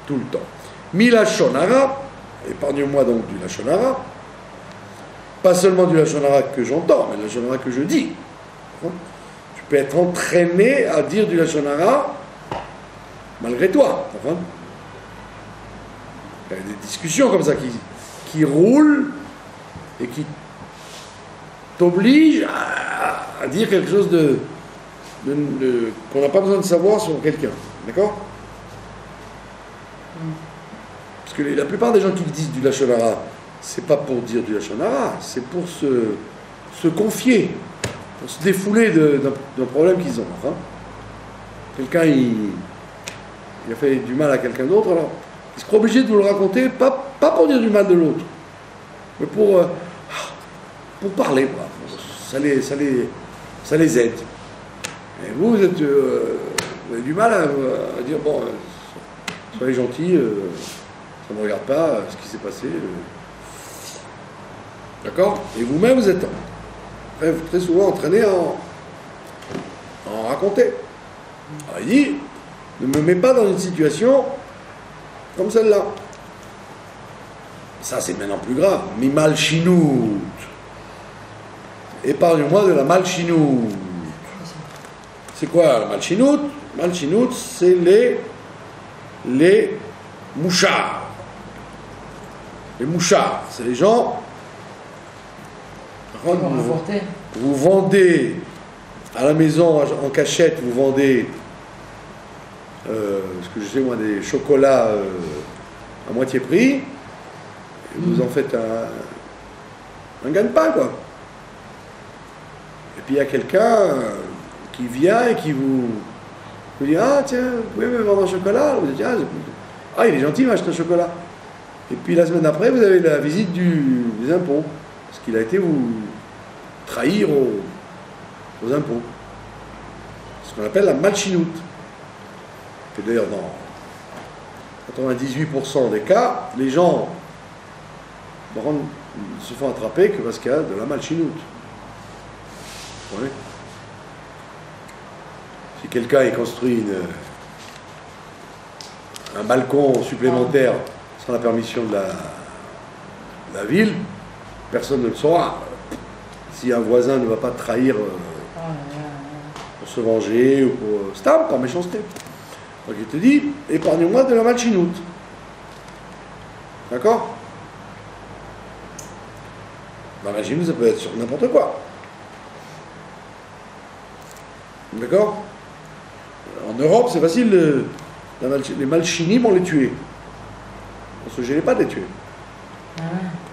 tout le temps. Milachonara, épargne-moi donc du Lachonara, pas seulement du Lachonara que j'entends, mais du Lachonara que je dis. Tu peux être entraîné à dire du Lachonara malgré toi. Enfin, il y a des discussions comme ça qui roulent et qui t'obligent à dire quelque chose qu'on n'a pas besoin de savoir sur quelqu'un. D'accord? Parce que la plupart des gens qui disent du Lachonara, c'est pas pour dire du Lachonara, c'est pour se confier, pour se défouler d'un problème qu'ils ont. Enfin, quelqu'un, il a fait du mal à quelqu'un d'autre, alors il se croit obligé de vous le raconter, pas pour dire du mal de l'autre, mais pour parler. Ça les aide. Et vous avez du mal à dire, bon, soyez gentil, ça ne me regarde pas ce qui s'est passé. D'accord? Et vous-même, vous êtes très souvent entraîné à en raconter. Alors il dit, ne me mets pas dans une situation comme celle-là. Ça, c'est maintenant plus grave. Mi malchinout. Épargne-moi de la malchinout. C'est quoi la malchinout? Malchinout, c'est les mouchards. Les mouchards, c'est les gens. Vous vendez à la maison en cachette, vous vendez ce que je sais moi, des chocolats à moitié prix, et vous en faites un gagne-pain, quoi. Et puis il y a quelqu'un qui vient et qui vous dit, ah tiens, vous pouvez me vendre un chocolat? Vous dites, ah il est gentil, il m'achète un chocolat. Et puis la semaine d'après, vous avez la visite des impôts, parce qu'il a été vous trahir aux impôts. Ce qu'on appelle la malchinoute. Et d'ailleurs, dans 98% des cas, les gens se font attraper que parce qu'il y a de la malchinoute. Oui. Si quelqu'un construit un balcon supplémentaire sans la permission de la ville, personne ne le saura. Si un voisin ne va pas trahir pour se venger ou pour stam, par méchanceté. Donc il te dit, épargne-moi de la malchinoute. D'accord? La malchinoute, ça peut être sur n'importe quoi. D'accord? En Europe, c'est facile, les malchinim, on les tuait. On ne se gênait pas de les tuer. Ah ouais.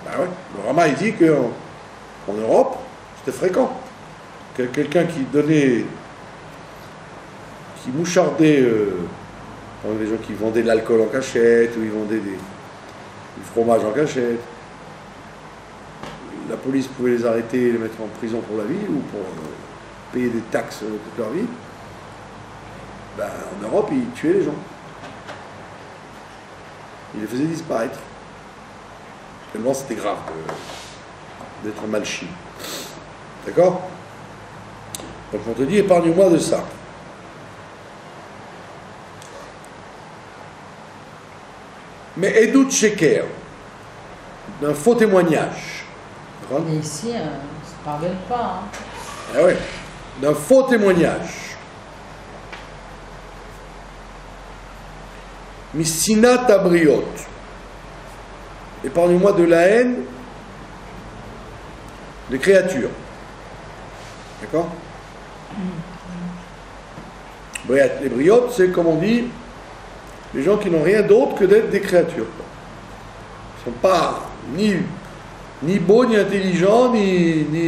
Ben ouais. Le Rama, il dit qu'en Europe, c'était fréquent. Quelqu'un qui mouchardait, les gens qui vendaient de l'alcool en cachette, ou ils vendaient du fromage en cachette, la police pouvait les arrêter et les mettre en prison pour la vie, ou pour payer des taxes toute leur vie. Ben, en Europe, ils tuaient les gens. Ils les faisaient disparaître. Tellement c'était grave d'être malchi. D'accord? Donc on te dit, épargne-moi de ça. Mais Edut Sheker, d'un faux témoignage. Mais ici, ça ne pardonne pas. Hein. Ah ouais, d'un faux témoignage. Missinat abriot. Épargne-moi de la haine des créatures. D'accord? Les briotes, c'est comme on dit, les gens qui n'ont rien d'autre que d'être des créatures. Ils ne sont pas ni beaux, ni intelligents, ni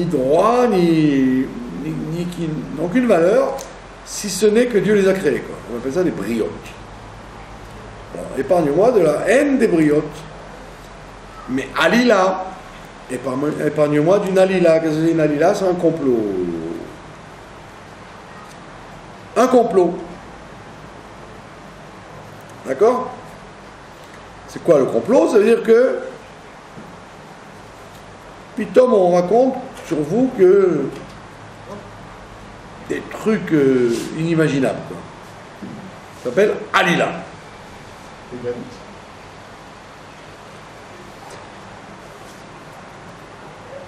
droits, ni qui n'ont aucune valeur, si ce n'est que Dieu les a créés, quoi. On appelle ça des briotes. Alors, épargne-moi de la haine des briotes. Mais Alila, épargne-moi d'une alila. Qu'est-ce que c'est une alila? C'est un complot. Un complot. D'accord? C'est quoi le complot? Ça veut dire que Pitom, on raconte sur vous que des trucs inimaginables. Quoi. Ça s'appelle alila.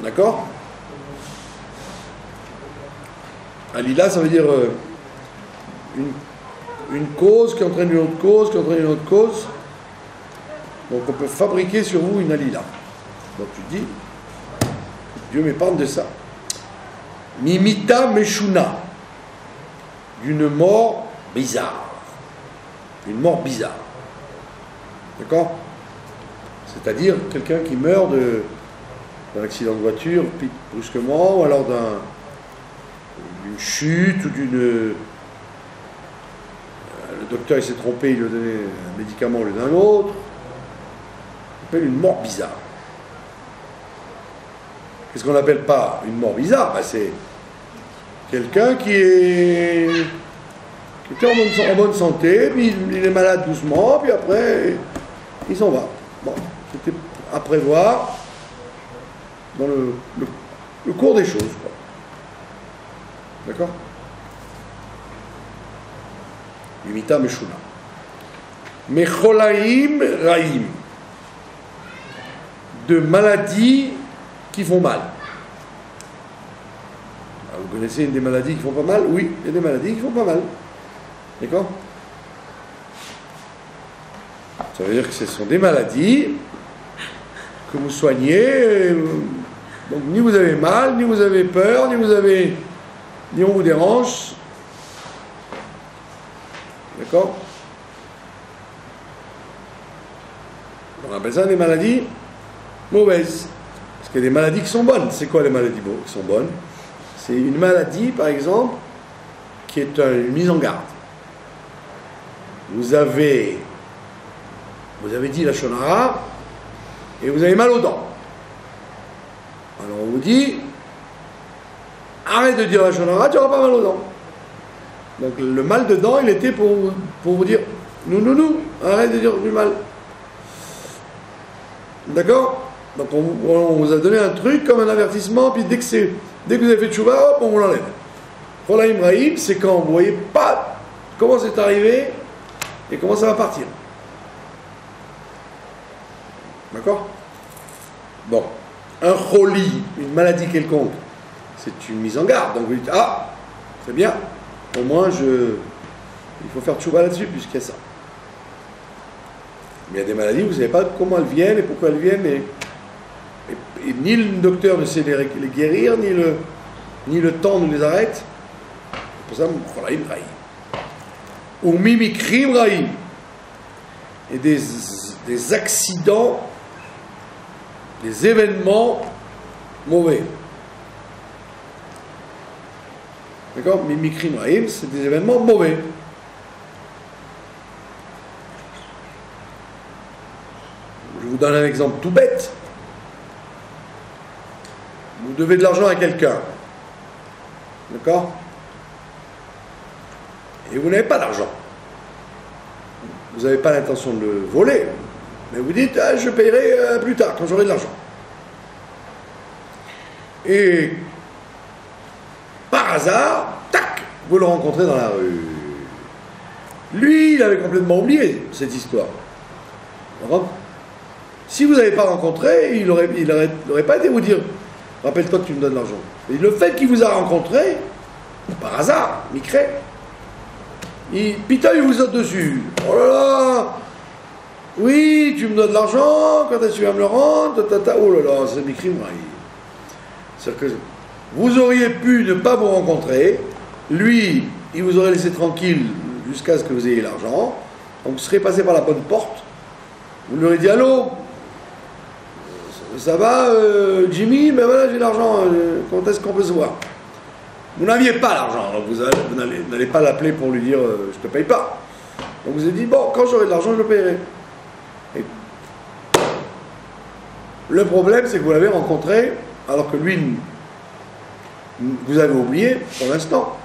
D'accord? Alila, ça veut dire une cause qui entraîne une autre cause, qui entraîne une autre cause. Donc on peut fabriquer sur vous une alila. Donc tu dis, Dieu m'épargne de ça. Mimita Meshuna, d'une mort bizarre. Une mort bizarre. D'accord? C'est-à-dire quelqu'un qui meurt d'un accident de voiture, brusquement, ou alors d'une chute, ou d'une... Le docteur il s'est trompé, il lui a donné un médicament au lieu d'un autre. On appelle une mort bizarre. Qu'est-ce qu'on n'appelle pas une mort bizarre? Ben, c'est quelqu'un qui était en bonne santé, puis il est malade doucement, puis après, il s'en va. Bon, c'était à prévoir dans le cours des choses. Quoi. D'accord? Imita Meshuna. Mecholaim Raim. De maladies qui font mal. Alors, vous connaissez une des maladies qui font pas mal? Oui, il y a des maladies qui font pas mal. D'accord? Ça veut dire que ce sont des maladies que vous soignez. Donc ni vous avez mal, ni vous avez peur, ni on vous dérange. D'accord? On appelle ça des maladies mauvaises. Parce qu'il y a des maladies qui sont bonnes. C'est quoi les maladies qui sont bonnes? C'est une maladie, par exemple, qui est une mise en garde. Vous avez dit la shonara et vous avez mal aux dents. Alors on vous dit, arrête de dire la shonara, tu n'auras pas mal aux dents. Donc le mal de dents, il était pour vous dire, nous, arrête de dire du mal. D'accord? Donc on vous a donné un truc comme un avertissement, puis dès que vous avez fait tchouva, hop, on vous l'enlève. Cholaim Raïm, c'est quand vous ne voyez pas comment c'est arrivé et comment ça va partir. D'accord? Bon. Un choli, une maladie quelconque, c'est une mise en garde. Donc vous dites, ah, c'est bien, au moins il faut faire tchouva là-dessus, puisqu'il y a ça. Mais il y a des maladies, vous ne savez pas comment elles viennent et pourquoi elles viennent, et ni le docteur ne sait les guérir, ni le temps ne les arrête. C'est pour ça, cholaim raïm. Ou mimikrim raïm. Et des accidents, des événements mauvais. D'accord? Mimikrim raïm, c'est des événements mauvais. Je vous donne un exemple tout bête. Vous devez de l'argent à quelqu'un. D'accord? Et vous n'avez pas d'argent. Vous n'avez pas l'intention de le voler. Mais vous dites, ah, je paierai plus tard, quand j'aurai de l'argent. Et par hasard, tac, vous le rencontrez dans la rue. Lui, il avait complètement oublié cette histoire. D'accord? Si vous n'avez pas rencontré, il n'aurait pas été vous dire, rappelle-toi que tu me donnes l'argent. Et le fait qu'il vous a rencontré, par hasard, micré, putain, il vous saute dessus. Oh là là, oui, tu me donnes de l'argent, quand est-ce que tu vas me le rendre? Oh là là, c'est micré. C'est-à-dire que vous auriez pu ne pas vous rencontrer, lui, il vous aurait laissé tranquille jusqu'à ce que vous ayez l'argent, donc vous serez passé par la bonne porte, vous lui aurez dit, allô, ça va, Jimmy, ben voilà, j'ai l'argent, quand est-ce qu'on peut se voir? Vous n'aviez pas l'argent, donc vous n'allez pas l'appeler pour lui dire, je te paye pas. Donc vous avez dit, bon, quand j'aurai de l'argent, je le paierai. Et Le problème, c'est que vous l'avez rencontré, alors que lui, vous avez oublié pour l'instant.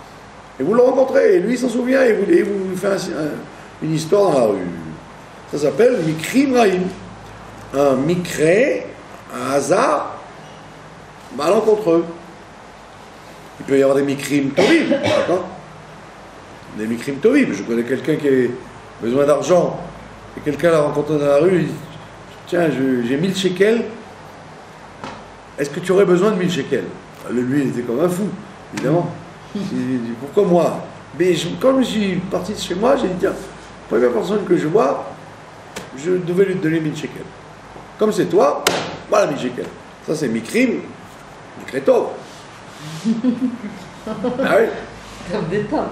Et vous le rencontrez, et lui, il s'en souvient, et vous fait une histoire dans la rue. Ça s'appelle Mikrim Raïm. Un Mikré, un hasard, malencontreux. Il peut y avoir des Mikrim Tovim, d'accord? Des Mikrim Tovim. Je connais quelqu'un qui a besoin d'argent, et quelqu'un l'a rencontré dans la rue, il dit, tiens, j'ai 1000 shekels, est-ce que tu aurais besoin de 1000 shekels? Lui, il était comme un fou, évidemment. Il dit, pourquoi moi? Mais quand je suis parti de chez moi, j'ai dit, tiens, la première personne que je vois, je devais lui donner 1000 shekels. Comme c'est toi, voilà 1000 shekels. Ça, c'est Mikrim, Mikretov. Ah oui. Comme des temps.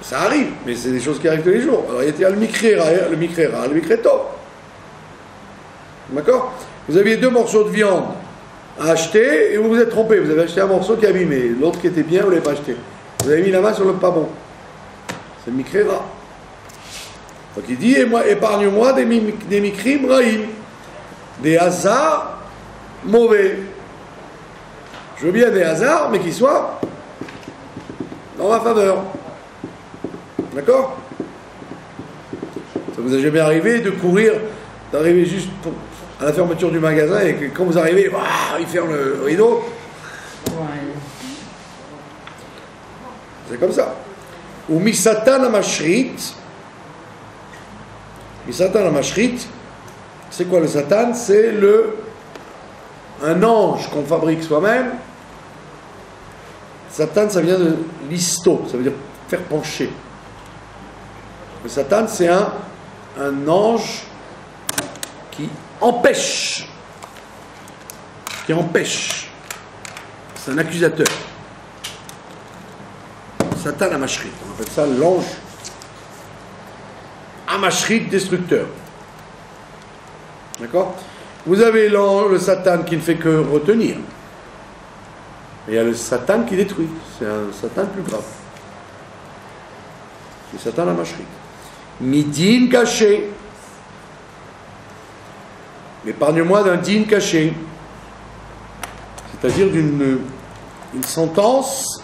Ça arrive, mais c'est des choses qui arrivent tous les jours. Alors il y a le Mikrera, le Mikrera, le Mikretov. D'accord? Vous aviez 2 morceaux de viande à acheter et vous vous êtes trompé. Vous avez acheté un morceau qui est abîmé. L'autre qui était bien, vous ne l'avez pas acheté. Vous avez mis la main sur le pas bon. C'est le Mikrera. Donc il dit, épargne-moi des Mikrim Raïm, des hasards mauvais. Je veux bien des hasards, mais qui soient dans ma faveur. D'accord? Ça vous est jamais arrivé de courir, d'arriver juste à la fermeture du magasin et que quand vous arrivez, il ferme le rideau? Ouais. C'est comme ça. Ou Misatan Amashrit. Misatan Amashrit, c'est quoi le Satan? C'est un ange qu'on fabrique soi-même. Satan, ça vient de listo, ça veut dire faire pencher. Le Satan, c'est un ange qui empêche. Qui empêche. C'est un accusateur. Satan Amashrit, on appelle ça l'ange Amashrit destructeur. D'accord? Vous avez le Satan qui ne fait que retenir. Et il y a le Satan qui détruit. C'est un Satan plus grave. Le Satan Amashrit. Midin caché. Épargne-moi d'un din caché. C'est-à-dire d'une sentence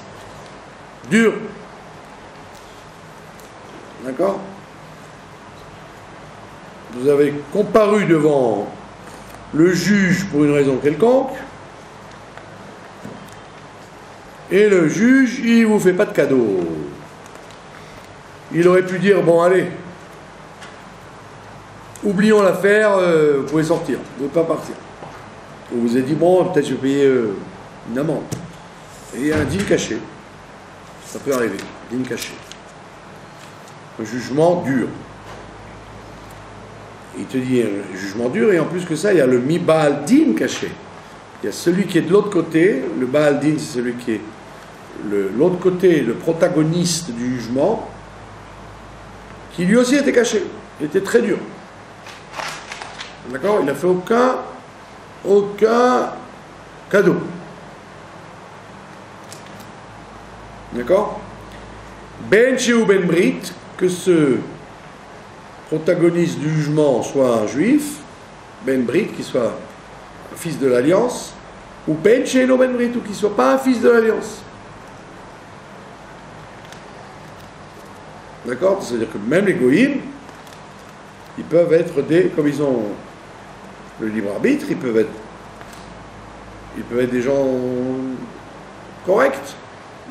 dure. D'accord? Vous avez comparu devant le juge pour une raison quelconque, et le juge, il vous fait pas de cadeau. Il aurait pu dire, bon allez, oublions l'affaire, vous pouvez sortir, vous ne pouvez pas partir. On vous a dit, bon, peut-être je vais payer une amende. Et il y a un din caché. Ça peut arriver, din caché. Un jugement dur. Il te dit un jugement dur, et en plus que ça, il y a le mi Baal Din caché. Il y a celui qui est de l'autre côté, le Baal Din, c'est celui qui est l'autre côté, le protagoniste du jugement, qui lui aussi était caché. Il était très dur. D'accord? Il n'a fait aucun cadeau. D'accord? Ben Chéou Ben Brit, que ce protagoniste du jugement soit un juif, Ben Brit, qui soit un fils de l'Alliance, ou Ben Chéno Ben Brit, ou qui ne soit pas un fils de l'Alliance. D'accord? C'est-à-dire que même les goïms, ils peuvent être comme ils ont le libre arbitre, ils peuvent être des gens corrects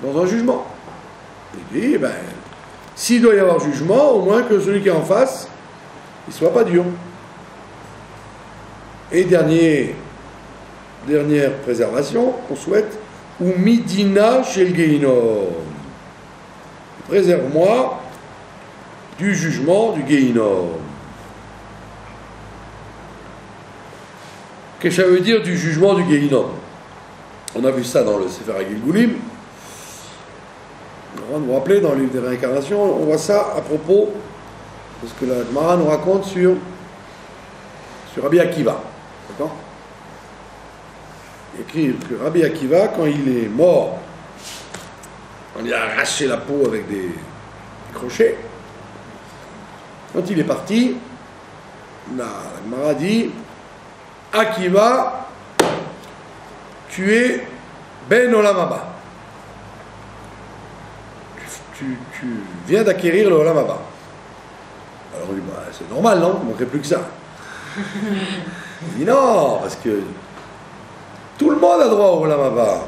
dans un jugement. Il dit, s'il doit y avoir jugement, au moins que celui qui est en face, il ne soit pas dur. Et dernière préservation qu'on souhaite, ou midina chez le Gehinom. Préserve-moi du jugement du Gehinom. Qu'est-ce que ça veut dire du jugement du Gehinom? On a vu ça dans le Sefer HaGilgulim. Vous vous rappelez, dans le livre des réincarnations, on voit ça à propos de ce que la Gemara nous raconte sur Rabbi Akiva. D'accord? Il écrit que Rabbi Akiva, quand il est mort, on lui a arraché la peau avec des crochets. Quand il est parti, la Gemara dit Akiva, tu es Ben Olam Haba. Tu viens d'acquérir le Olam Haba. Alors on dit, bah, c'est normal, non? Il ne manquerait plus que ça. Il dit non, parce que tout le monde a droit au Olam Haba.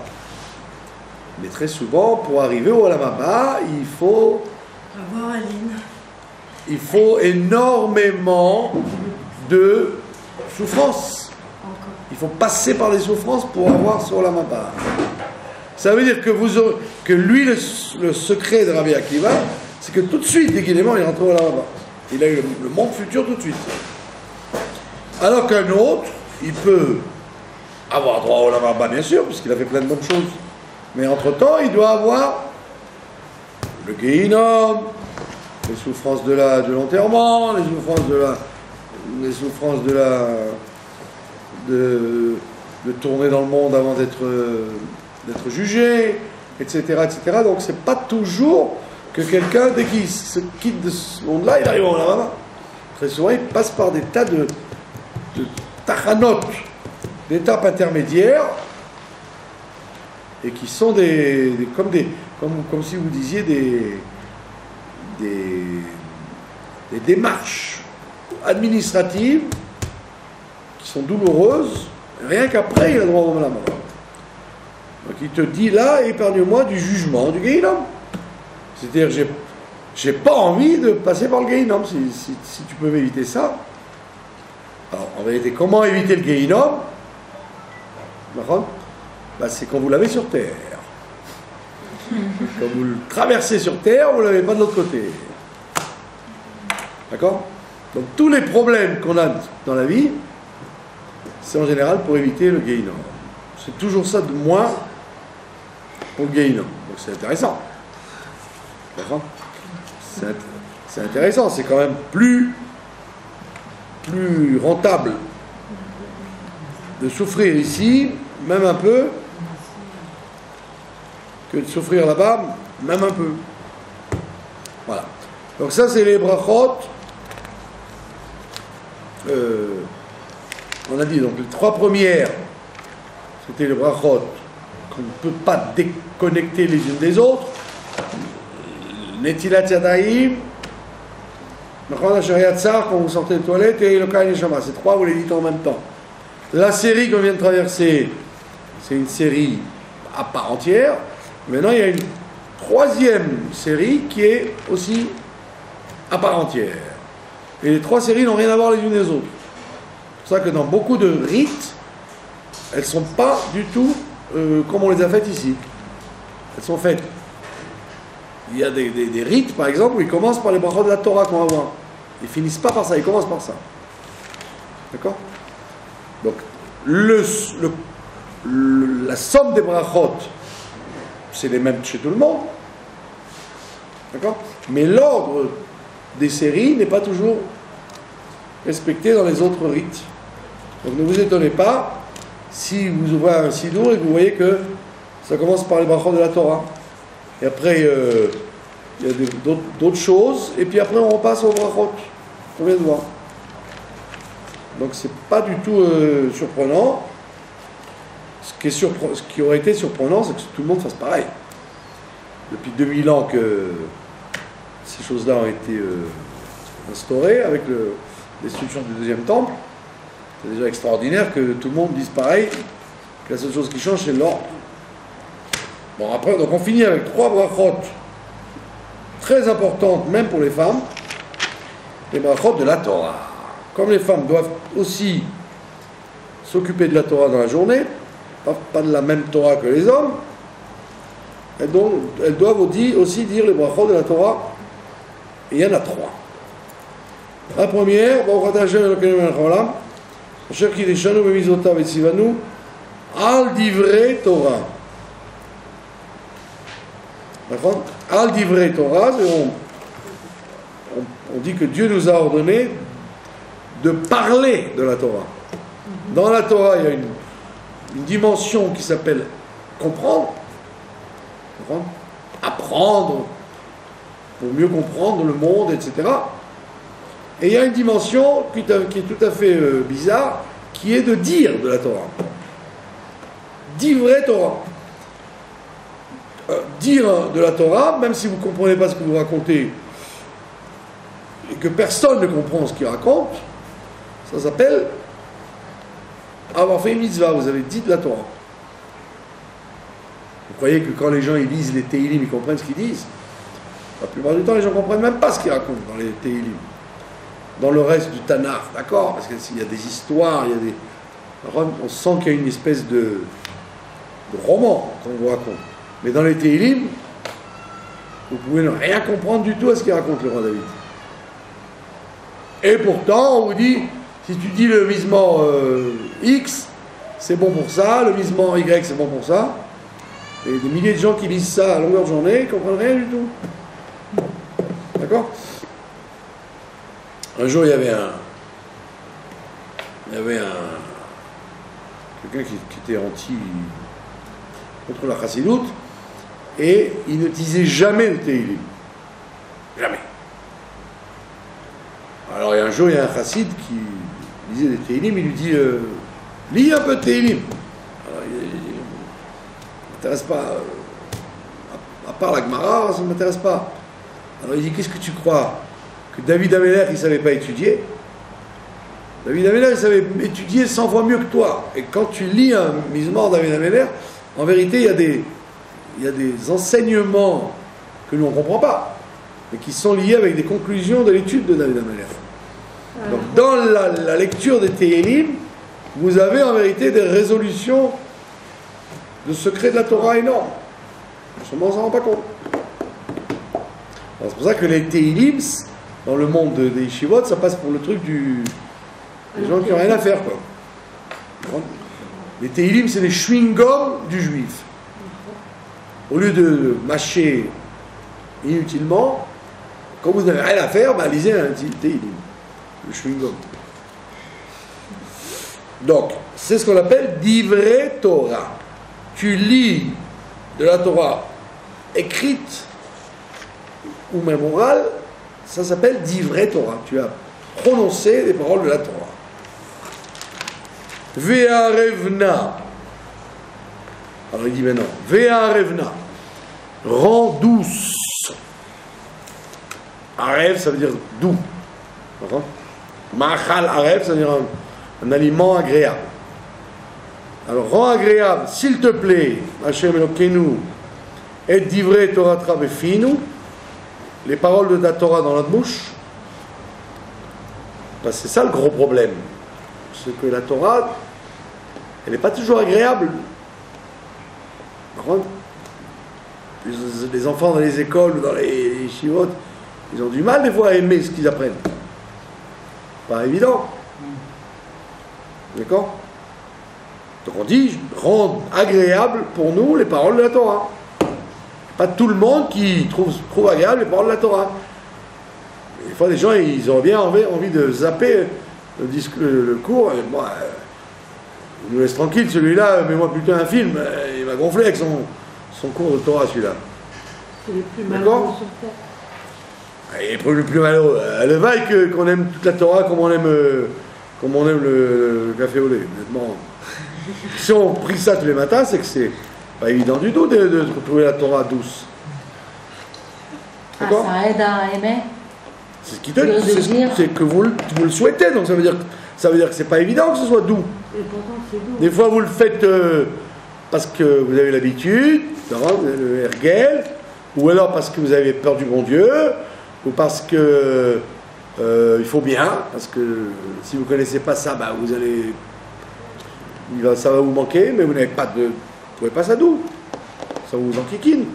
Mais très souvent, pour arriver au Olam Haba, il faut énormément de souffrances. Il faut passer par les souffrances pour avoir ce Olam Haba. Ça veut dire que lui, le secret de Rabbi Akiva, c'est que tout de suite, dès qu'il est mort, il rentre au Olam Haba. Il a eu le monde futur tout de suite. Alors qu'un autre, il peut avoir droit au Olam Haba, bien sûr, puisqu'il a fait plein de bonnes choses. Mais entre-temps, il doit avoir le Gehinnom, les souffrances de l'enterrement, les souffrances de tourner dans le monde avant d'être jugé, etc., etc. Donc c'est pas toujours que quelqu'un, dès qu'il se quitte de ce monde-là, il arrive au Olam Haba. Très souvent, il passe par des tas de tachanot, d'étapes intermédiaires, et qui sont comme si vous disiez des démarches administratives qui sont douloureuses, rien qu'après il a droit au Olam Haba. Donc il te dit là, épargne-moi du jugement du Gehinnom. C'est-à-dire, j'ai pas envie de passer par le Gehinnom, si tu peux éviter ça. Alors en vérité, comment éviter le Gehinnom? C'est quand vous l'avez sur terre. Quand vous le traversez sur terre, vous ne l'avez pas de l'autre côté. D'accord? Donc tous les problèmes qu'on a dans la vie, c'est en général pour éviter le Gehinnom. C'est toujours ça de moins pour le Gehinnom. Donc c'est intéressant. D'accord? C'est intéressant, c'est quand même plus rentable de souffrir ici, même un peu, que de souffrir là-bas, même un peu. Voilà. Donc ça, c'est les brachot. On a dit, donc les trois premières, c'était les brachot qu'on ne peut pas déconnecter les unes des autres. Netilat Yadayim, quand vous sortez des toilettes, et le Kain Neshama. Ces trois, vous les dites en même temps. La série qu'on vient de traverser, c'est une série à part entière. Maintenant, il y a une troisième série qui est aussi à part entière. Et les trois séries n'ont rien à voir les unes des autres. C'est pour ça que dans beaucoup de rites, elles ne sont pas du tout comme on les a faites ici. Elles sont faites. Il y a des rites, par exemple, où ils commencent par les brachot de la Torah qu'on va voir. Ils finissent pas par ça, ils commencent par ça. D'accord? Donc, la somme des brachot, c'est les mêmes chez tout le monde. D'accord? Mais l'ordre des séries n'est pas toujours respecté dans les autres rites. Donc ne vous étonnez pas si vous ouvrez un sidour et que vous voyez que ça commence par les brachot de la Torah. Et après, il y a d'autres choses, et puis après on repasse aux brachot. On vient de voir. Donc c'est pas du tout surprenant. Ce qui aurait été surprenant, c'est que tout le monde fasse pareil. Depuis 2000 ans que ces choses-là ont été instaurées avec destruction du deuxième temple. C'est déjà extraordinaire que tout le monde dise pareil, que la seule chose qui change, c'est l'ordre. Bon, après, donc on finit avec trois brachot très importantes, même pour les femmes, les brachot de la Torah. Comme les femmes doivent aussi s'occuper de la Torah dans la journée, pas de la même Torah que les hommes, elles doivent aussi dire les brachot de la Torah, et il y en a trois. La première, al divrei Torah. Al divrei Torah, on dit que Dieu nous a ordonné de parler de la Torah. Dans la Torah, il y a une dimension qui s'appelle comprendre, apprendre pour mieux comprendre le monde, etc. Et il y a une dimension qui est tout à fait bizarre, qui est de dire de la Torah. Divrei Torah. Dire de la Torah, même si vous ne comprenez pas ce que vous racontez, et que personne ne comprend ce qu'il raconte, ça s'appelle avoir fait une mitzvah, vous avez dit de la Torah. Vous croyez que quand les gens ils lisent les Tehillim, ils comprennent ce qu'ils disent? La plupart du temps, les gens ne comprennent même pas ce qu'ils racontent dans les Tehillim. Dans le reste du Tanakh, d'accord? Parce qu'il y a des histoires, il y a des... On sent qu'il y a une espèce de roman qu'on vous raconte. Mais dans les Tehillim, vous pouvez ne rien comprendre du tout à ce qu'il raconte le roi David. Et pourtant, on vous dit, si tu dis le misement X, c'est bon pour ça, le misement Y, c'est bon pour ça. Et des milliers de gens qui lisent ça à longueur de journée, ils ne comprennent rien du tout. D'accord? Un jour, il y avait quelqu'un qui était contre la chassidoute, et il ne disait jamais le Tehillim. Jamais. Alors, un jour, il y a un chassid qui lisait des Tehillim, il lui dit lis un peu de Tehillim. Alors, il ne m'intéresse pas, à part la Gemara, ça ne m'intéresse pas. Alors, il dit qu'est-ce que tu crois? Que David Améler, il ne savait pas étudier? David Améler, il savait étudier 100 fois mieux que toi. Et quand tu lis un Mizmor David Améler, en vérité, il y a des enseignements que nous, on ne comprend pas, mais qui sont liés avec des conclusions de l'étude de David Améler. Donc, dans la lecture des Tehillim, vous avez en vérité des résolutions de secrets de la Torah énormes. Seulement, on ne s'en rend pas compte. C'est pour ça que les Tehillim, dans le monde des yeshivot, ça passe pour le truc des gens qui n'ont rien à faire, quoi. Les Tehillim, c'est les chewing-gums du juif. Au lieu de mâcher inutilement, quand vous n'avez rien à faire, bah, lisez un Tehillim, le chewing-gum. Donc, c'est ce qu'on appelle Divrei Torah. Tu lis de la Torah écrite ou même orale, ça s'appelle Divrei Torah. Tu as prononcé les paroles de la Torah. Ve'arevna. Alors il dit maintenant, Ve'arevna. Rends douce. Arev, ça veut dire doux. Machal arev, ça veut dire un aliment agréable. Alors rends agréable, s'il te plaît, Hashem Elokeinu, et divrei Torah befinu, les paroles de ta Torah dans notre bouche. Ben, c'est ça le gros problème. C'est que la Torah, elle n'est pas toujours agréable. Par contre, les enfants dans les écoles ou dans les yeshivot, ils ont du mal des fois à aimer ce qu'ils apprennent. Pas évident. D'accord? Donc on dit, rendre agréable pour nous les paroles de la Torah. Pas tout le monde qui trouve agréable les paroles de la Torah. Des fois, les gens, ils ont bien envie de zapper le cours. Et moi, il nous laisse tranquille, celui-là, mets-moi plutôt un film. Il va gonfler avec son cours de Torah, celui-là. C'est le plus malheureux sur terre. Il est le plus malheureux. Le vaille qu'on aime toute la Torah comme on aime le café au lait. Honnêtement. Si on prie ça tous les matins, c'est que c'est pas évident du tout de trouver la Torah douce. Ah, ça aide à aimer. C'est ce qui te c'est que vous le souhaitez, donc ça veut dire que c'est pas évident que ce soit doux. Et pourtant c'est doux. Des fois vous le faites parce que vous avez l'habitude, le ergel, ou alors parce que vous avez peur du bon Dieu, ou parce que il faut bien, parce que si vous connaissez pas ça, bah ça va vous manquer, mais vous trouvez pas ça doux, ça vous enquiquine.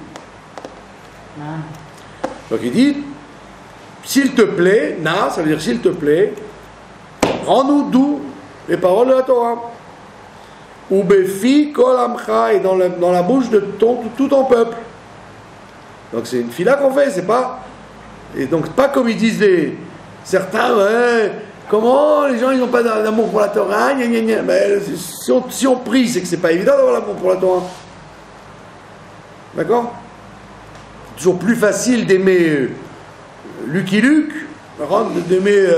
Ah. Donc il dit, s'il te plaît, ça veut dire s'il te plaît, rends-nous doux les paroles de la Torah. Ou befi kol amcha, et dans la bouche de tout ton peuple. Donc c'est une fila qu'on fait, c'est pas. Et donc pas comme ils disent certains, comment les gens ils n'ont pas d'amour pour la Torah, gna gna gna. Mais si on prie, c'est que c'est pas évident d'avoir l'amour pour la Torah. D'accord? C'est toujours plus facile d'aimer Lucky Luke, d'aimer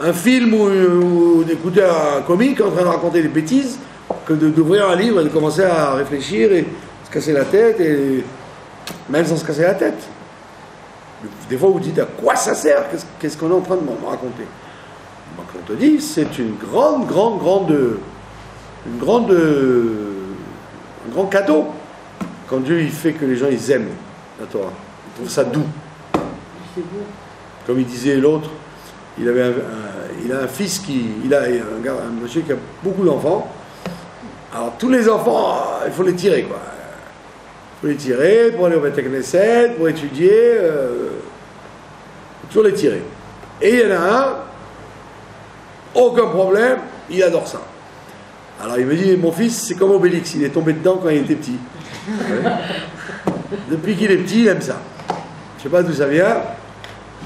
un film ou d'écouter un comique en train de raconter des bêtises que d'ouvrir un livre et de commencer à réfléchir et se casser la tête, et même sans se casser la tête. Des fois vous dites à quoi ça sert, qu'est-ce qu'on est en train de me raconter. Donc on te dit, c'est un grand cadeau quand Dieu il fait que les gens ils aiment la Torah, ils trouvent ça doux. C'est beau. Comme il disait l'autre, il a un fils un monsieur qui a beaucoup d'enfants. Alors tous les enfants, il faut les tirer quoi. Il faut les tirer pour aller au Beth Knesset, pour étudier. Il faut toujours les tirer. Et il y en a un, aucun problème, il adore ça. Alors il me dit, mon fils c'est comme Obélix, il est tombé dedans quand il était petit. Depuis qu'il est petit, il aime ça. Je ne sais pas d'où ça vient.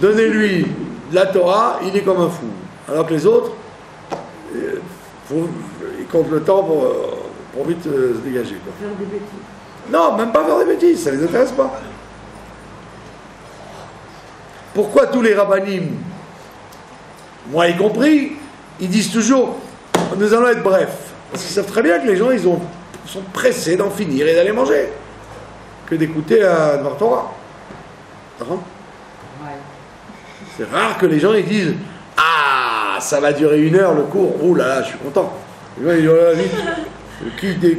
Donnez-lui la Torah, il est comme un fou. Alors que les autres, ils comptent le temps pour vite se dégager. Quoi. Faire des bêtises. Non, même pas faire des bêtises, ça ne les intéresse pas. Pourquoi tous les rabbinim, moi y compris, ils disent toujours, nous allons être brefs. Parce qu'ils savent très bien que les gens, sont pressés d'en finir et d'aller manger, que d'écouter un Dvar Torah. C'est rare que les gens ils disent ah ça va durer 1 heure le cours, oh là là je suis content. Les gens ils disent oh là vite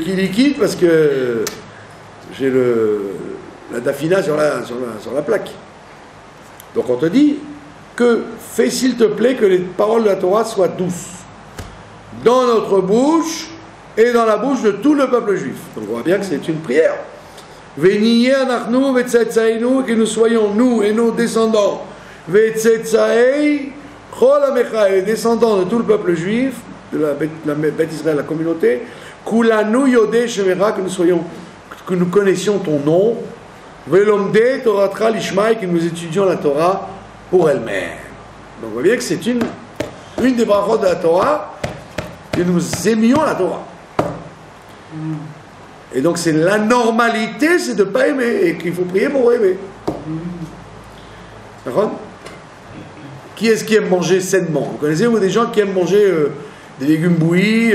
qui liquide parce que j'ai la dafina sur la plaque. Donc on te dit que fais s'il te plaît que les paroles de la Torah soient douces dans notre bouche et dans la bouche de tout le peuple juif. Donc on voit bien que c'est une prière. Veniye anachnu vetzetzainu, que nous soyons nous et nos descendants vetzetzaei chol amecha, les descendants de tout le peuple juif, de la Beth Israël, la communauté, kulanu yodei shemera, que nous connaissions ton nom, velomde toratra lishmaï, que nous étudions la Torah pour elle-même. Donc on voit bien que c'est une des brachot de la Torah, que nous aimions la Torah. Et donc c'est la normalité, c'est de ne pas aimer, et qu'il faut prier pour aimer. D'accord ? Qui est-ce qui aime manger sainement ? Vous connaissez des gens qui aiment manger des légumes bouillis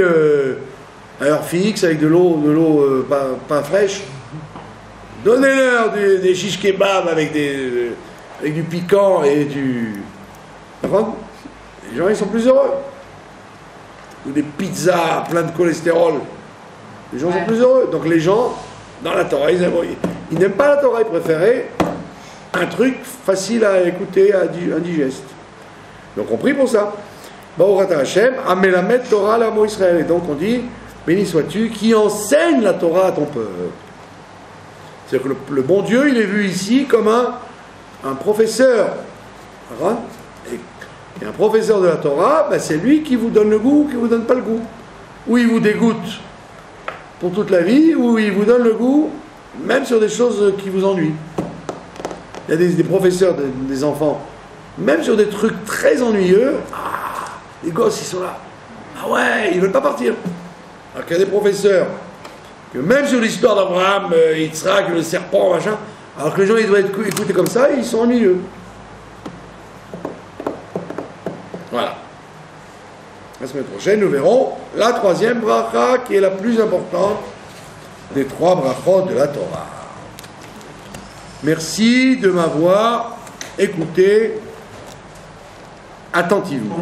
à heure fixe, avec de l'eau pas fraîche ? Donnez-leur des shish kebab avec du piquant et du... D'accord ? Les gens ils sont plus heureux. Ou des pizzas plein de cholestérol. Les gens sont plus heureux. Donc les gens, dans la Torah, ils n'aiment pas la Torah, ils préféraient un truc facile à écouter, indigeste. Donc on prie pour ça. Baruch Hashem, Amelamed Torah l'amo Israël. Et donc on dit, béni sois-tu, qui enseigne la Torah à ton peuple. C'est-à-dire que le bon Dieu, il est vu ici comme un professeur. Et un professeur de la Torah, ben c'est lui qui vous donne le goût ou qui ne vous donne pas le goût. Ou il vous dégoûte pour toute la vie, ou il vous donne le goût, même sur des choses qui vous ennuient. Il y a des professeurs, des enfants, même sur des trucs très ennuyeux, les gosses ils sont là, ah ouais, ils ne veulent pas partir. Alors qu'il y a des professeurs, que même sur l'histoire d'Abraham, Yitzhak, le serpent, machin, alors que les gens ils doivent écouter comme ça, ils sont ennuyeux. Voilà. La semaine prochaine, nous verrons la 3e bracha, qui est la plus importante des 3 brachot de la Torah. Merci de m'avoir écouté attentivement.